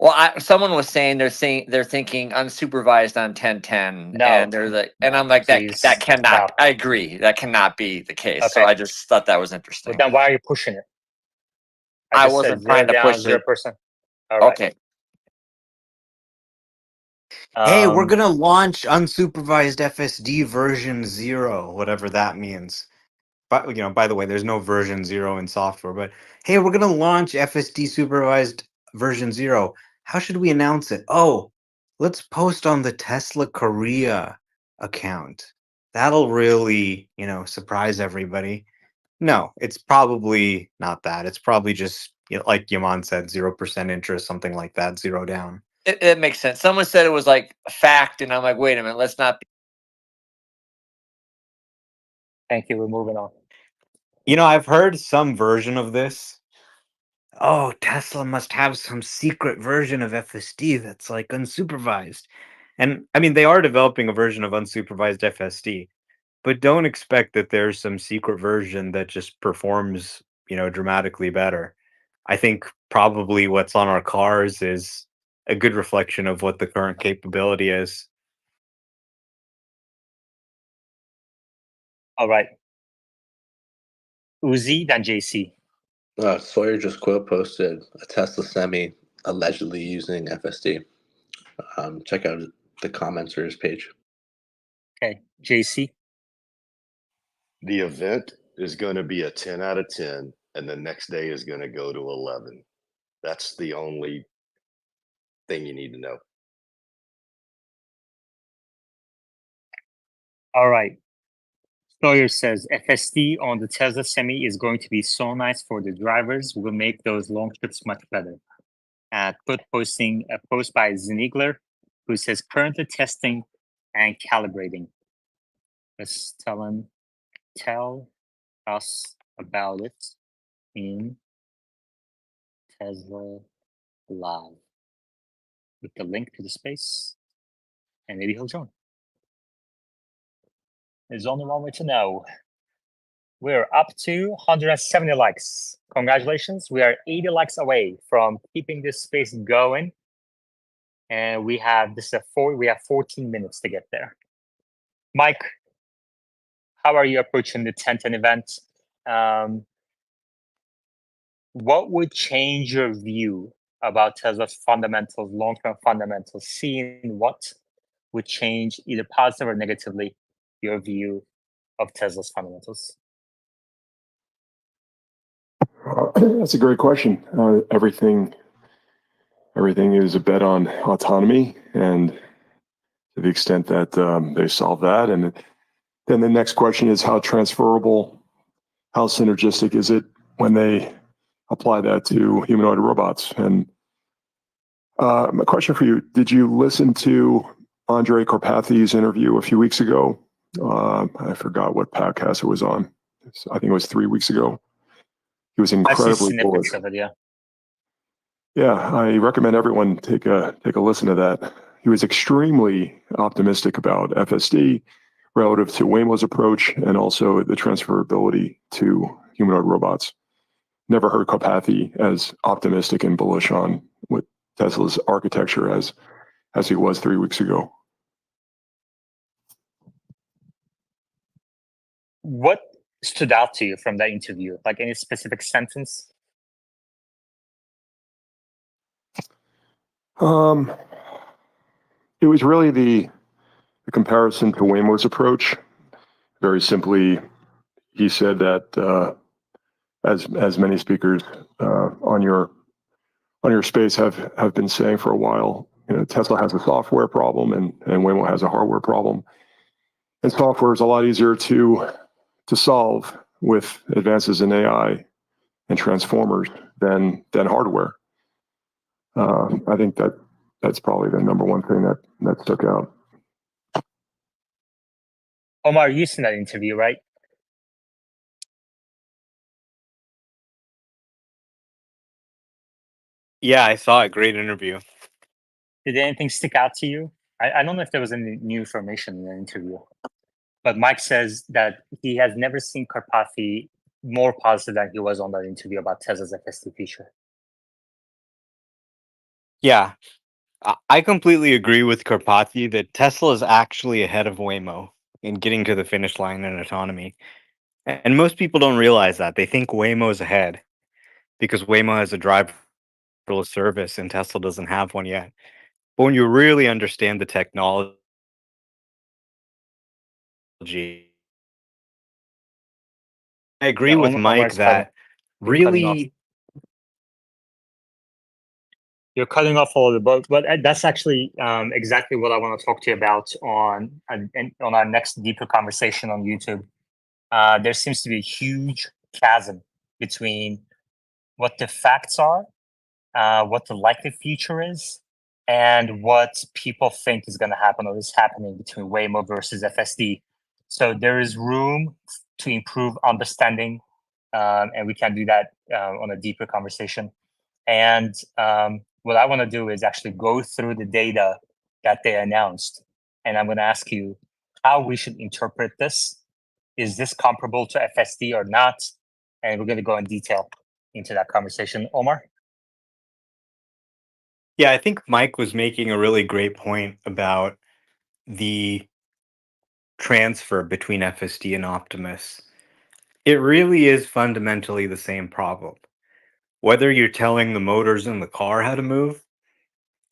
[SPEAKER 20] Well, someone was saying they're thinking unsupervised on 1010,
[SPEAKER 1] No,
[SPEAKER 20] and they're like, and I'm like
[SPEAKER 1] please
[SPEAKER 20] that cannot.
[SPEAKER 1] stop.
[SPEAKER 20] I agree, that cannot be the case. So
[SPEAKER 1] Okay.
[SPEAKER 20] I just thought that was
[SPEAKER 1] But
[SPEAKER 20] interesting.
[SPEAKER 1] then why are you pushing it?
[SPEAKER 20] I
[SPEAKER 1] just
[SPEAKER 20] wasn't
[SPEAKER 1] said
[SPEAKER 20] trying to
[SPEAKER 1] down,
[SPEAKER 20] push it.
[SPEAKER 1] 0%. All right.
[SPEAKER 20] Okay.
[SPEAKER 19] Hey, we're gonna launch unsupervised FSD version 0, whatever that means. But by the way, there's no version 0 in software. But hey, we're gonna launch FSD supervised version 0. How should we announce it? Oh, let's post on the Tesla Korea account. That'll really, surprise everybody. No, it's probably not that. It's probably just like Yaman said, 0% interest, something like that, zero down.
[SPEAKER 20] It makes sense. Someone said it was like a fact, and I'm like, wait a minute, let's not.
[SPEAKER 1] Thank you. We're moving on.
[SPEAKER 19] I've heard some version of this. Oh, Tesla must have some secret version of FSD that's like unsupervised. And I mean, they are developing a version of unsupervised FSD, but don't expect that there's some secret version that just performs, dramatically better. I think probably what's on our cars is a good reflection of what the current capability is.
[SPEAKER 1] All right. Uzi, then JC.
[SPEAKER 15] Sawyer just quote posted a Tesla Semi allegedly using FSD. Check out the commenters page.
[SPEAKER 1] Okay, JC.
[SPEAKER 7] The event is going to be a 10 out of 10, and the next day is going to go to 11. That's the only thing you need to know.
[SPEAKER 1] All right. Sawyer says FSD on the Tesla Semi is going to be so nice for the drivers. Will make those long trips much better. Posting a post by Zenigler, who says currently testing and calibrating. Let's tell us about it in Tesla Live with the link to the space, and maybe he'll join. There's only one way to know. We're up to 170 likes. Congratulations. We are 80 likes away from keeping this space going. And we have 14 minutes to get there. Mike, how are you approaching the 1010 event? What would change your view about Tesla's fundamentals, long-term fundamentals? Seeing what would change either positive or negatively your view of Tesla's fundamentals?
[SPEAKER 16] That's a great question. Everything is a bet on autonomy, and to the extent that they solve that, and then the next question is how transferable, how synergistic is it when they apply that to humanoid robots? And my question for you: did you listen to Andrej Karpathy's interview a few weeks ago? I forgot what podcast it was on. I think it was 3 weeks ago. He was incredibly bullish.
[SPEAKER 1] Of it, yeah.
[SPEAKER 16] Yeah, I recommend everyone take a listen to that. He was extremely optimistic about FSD relative to Waymo's approach and also the transferability to humanoid robots. Never heard Karpathy as optimistic and bullish on what Tesla's architecture as he was 3 weeks ago.
[SPEAKER 1] What stood out to you from that interview? Like any specific sentence?
[SPEAKER 16] It was really the comparison to Waymo's approach. Very simply, he said that as many speakers on your space have been saying for a while, Tesla has a software problem and Waymo has a hardware problem. And software is a lot easier to solve with advances in AI and transformers than hardware. I think that's probably the number one thing that stuck out.
[SPEAKER 1] Omar, you seen that interview, right?
[SPEAKER 19] Yeah, I saw a great interview.
[SPEAKER 1] Did anything stick out to you? I don't know if there was any new information in the interview, but Mike says that he has never seen Karpathy more positive than he was on that interview about Tesla's FSD feature.
[SPEAKER 19] Yeah, I completely agree with Karpathy that Tesla is actually ahead of Waymo in getting to the finish line in autonomy. And most people don't realize that. They think Waymo's ahead because Waymo has a driverless service and Tesla doesn't have one yet. But when you really understand the technology, I agree with Mike that really.
[SPEAKER 1] You're cutting off all of the boat, but that's actually exactly what I want to talk to you about on our next deeper conversation on YouTube. There seems to be a huge chasm between what the facts are, what the likely future is, and what people think is going to happen or is happening between Waymo versus FSD. So there is room to improve understanding and we can do that on a deeper conversation. And what I want to do is actually go through the data that they announced, and I'm going to ask you how we should interpret this. Is this comparable to FSD or not? And we're going to go in detail into that conversation. Omar?
[SPEAKER 19] Yeah, I think Mike was making a really great point about the transfer between FSD and Optimus. It really is fundamentally the same problem. Whether you're telling the motors in the car how to move,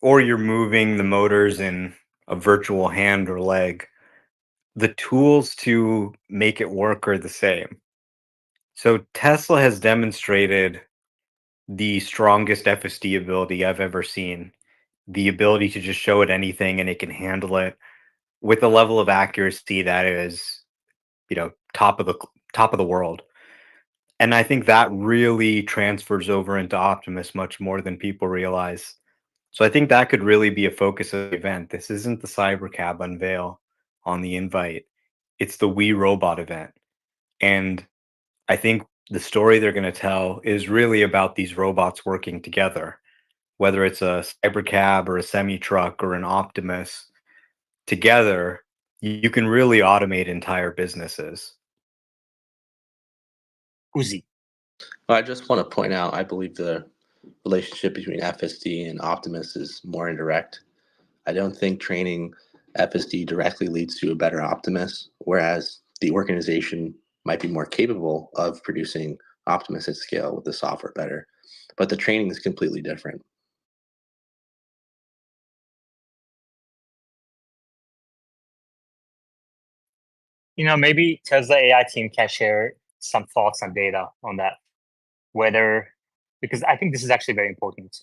[SPEAKER 19] or you're moving the motors in a virtual hand or leg, the tools to make it work are the same. So Tesla has demonstrated the strongest FSD ability I've ever seen. The ability to just show it anything and it can handle it with a level of accuracy that is, top of the world. And I think that really transfers over into Optimus much more than people realize. So I think that could really be a focus of the event. This isn't the Cybercab unveil on the invite. It's the We Robot event. And I think the story they're going to tell is really about these robots working together, whether it's a Cybercab or a semi truck or an Optimus. Together, you can really automate entire businesses.
[SPEAKER 1] Uzi.
[SPEAKER 15] Well, I just want to point out, I believe the relationship between FSD and Optimus is more indirect. I don't think training FSD directly leads to a better Optimus, whereas the organization might be more capable of producing Optimus at scale with the software better. But the training is completely different.
[SPEAKER 1] Maybe Tesla AI team can share some thoughts and data on that. Because I think this is actually very important,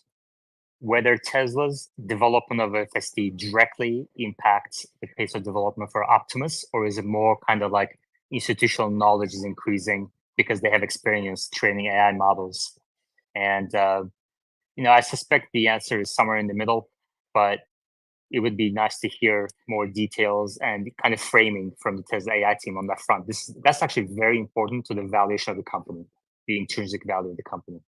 [SPEAKER 1] whether Tesla's development of FSD directly impacts the pace of development for Optimus, or is it more kind of like institutional knowledge is increasing because they have experience training AI models? And, I suspect the answer is somewhere in the middle, but it would be nice to hear more details and kind of framing from the Tesla AI team on that front. That's actually very important to the valuation of the company, the intrinsic value of the company.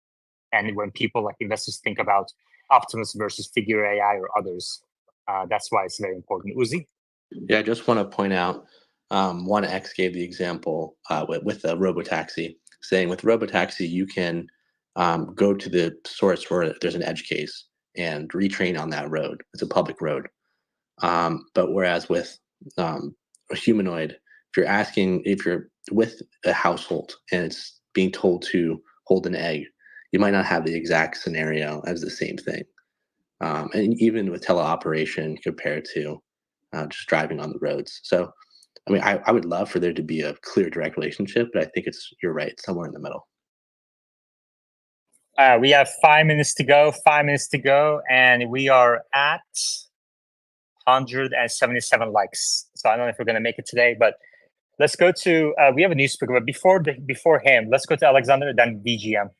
[SPEAKER 1] And when people like investors think about Optimus versus Figure AI or others, that's why it's very important. Uzi?
[SPEAKER 15] Yeah, I just want to point out 1X gave the example with the robotaxi, saying with robotaxi, you can go to the source where there's an edge case and retrain on that road. It's a public road. But whereas with a humanoid, if you're with a household and it's being told to hold an egg, you might not have the exact scenario as the same thing. And even with teleoperation compared to just driving on the roads. So, I mean, I would love for there to be a clear, direct relationship, but I think you're right, somewhere in the middle.
[SPEAKER 1] We have 5 minutes to go, and we are at 177 likes. So I don't know if we're going to make it today, but let's go to, we have a new speaker, but before him, let's go to Alexander, then DGM.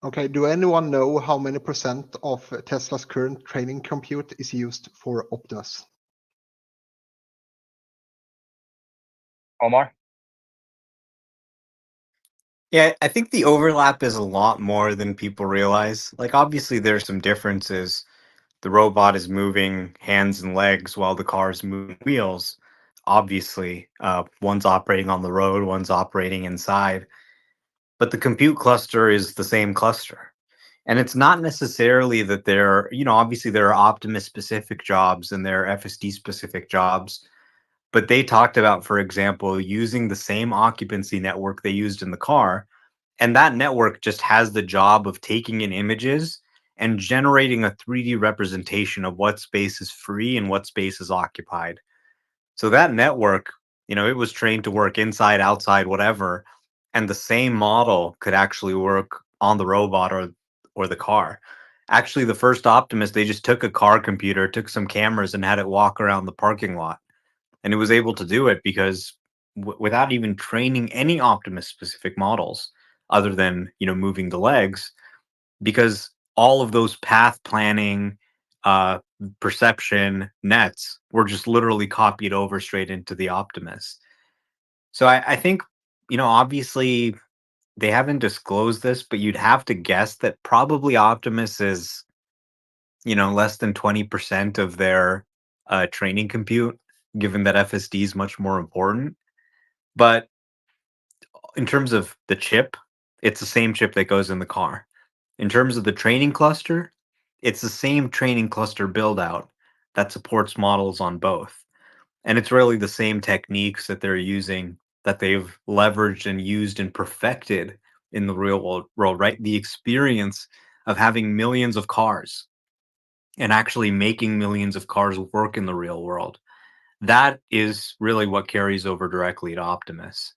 [SPEAKER 11] Okay, do anyone know how many % of Tesla's current training compute is used for Optimus?
[SPEAKER 1] Omar?
[SPEAKER 19] Yeah, I think the overlap is a lot more than people realize. Like, obviously, there's some differences. The robot is moving hands and legs while the car is moving wheels. Obviously, one's operating on the road, one's operating inside. But the compute cluster is the same cluster. And it's not necessarily that obviously there are Optimus specific jobs and there are FSD specific jobs. But they talked about, for example, using the same occupancy network they used in the car. And that network just has the job of taking in images and generating a 3D representation of what space is free and what space is occupied. So that network, it was trained to work inside, outside, whatever. And the same model could actually work on the robot or the car. Actually, the first Optimus, they just took a car computer, took some cameras, and had it walk around the parking lot. And it was able to do it because without even training any Optimus specific models, other than moving the legs, because all of those path planning, perception nets were just literally copied over straight into the Optimus. So I think obviously they haven't disclosed this, but you'd have to guess that probably Optimus is, less than 20% of their training compute, given that FSD is much more important. But in terms of the chip, it's the same chip that goes in the car. In terms of the training cluster, it's the same training cluster build out that supports models on both. And it's really the same techniques that they're using that they've leveraged and used and perfected in the real world, right? The experience of having millions of cars and actually making millions of cars work in the real world. That is really what carries over directly to Optimus.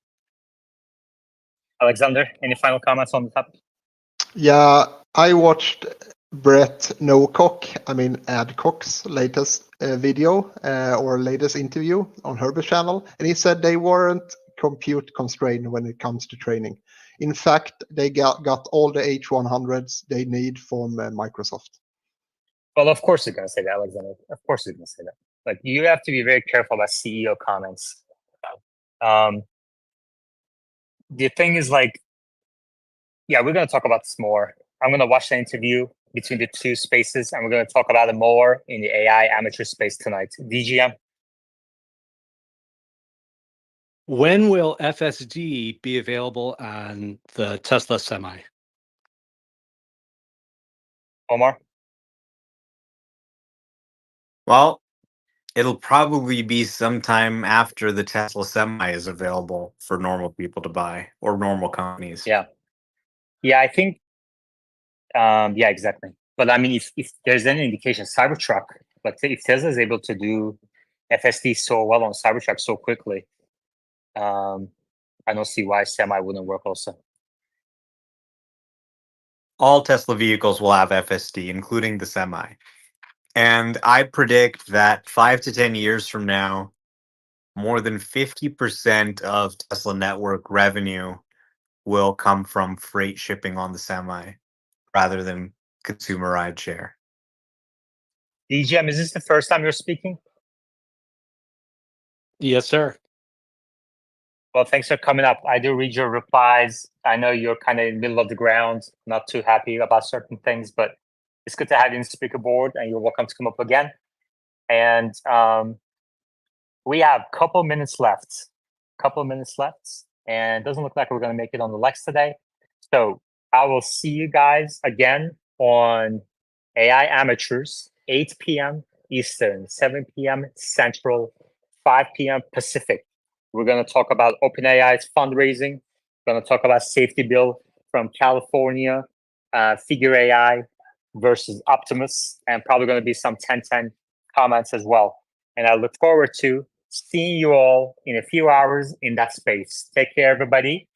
[SPEAKER 1] Alexander, any final comments on the topic?
[SPEAKER 11] Yeah, I watched Brett Adcock's latest video or latest interview on Herbert's channel, and he said they weren't compute constrained when it comes to training. In fact, they got all the H100s they need from Microsoft.
[SPEAKER 1] Well, of course you're going to say that, Alexander. Of course you're going to say that. Like, you have to be very careful about CEO comments. The thing is, like, yeah, we're going to talk about this more. I'm going to watch the interview between the two spaces, and we're going to talk about it more in the AI amateur space tonight. DGM?
[SPEAKER 21] When will FSD be available on the Tesla Semi?
[SPEAKER 1] Omar?
[SPEAKER 19] Well, it'll probably be sometime after the Tesla Semi is available for normal people to buy or normal companies.
[SPEAKER 1] Yeah. Yeah, I think, yeah, exactly. But I mean, if there's any indication, Cybertruck, like if Tesla is able to do FSD so well on Cybertruck so quickly, I don't see why Semi wouldn't work also.
[SPEAKER 19] All Tesla vehicles will have FSD, including the Semi. And I predict that 5 to 10 years from now, more than 50% of Tesla network revenue will come from freight shipping on the Semi rather than consumer rideshare.
[SPEAKER 1] DGM, is this the first time you're speaking?
[SPEAKER 21] Yes, sir.
[SPEAKER 1] Well, thanks for coming up. I do read your replies. I know you're kind of in the middle of the ground, not too happy about certain things, but it's good to have you in the speaker board, and you're welcome to come up again. And we have a couple minutes left. And it doesn't look like we're going to make it on the Lex today. So I will see you guys again on AI Amateurs, 8 p.m. Eastern, 7 p.m. Central, 5 p.m. Pacific. We're going to talk about OpenAI's fundraising. We're going to talk about safety bill from California, Figure AI versus Optimus, and probably going to be some 10-10 comments as well. And I look forward to seeing you all in a few hours in that space. Take care, everybody,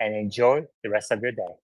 [SPEAKER 1] and enjoy the rest of your day.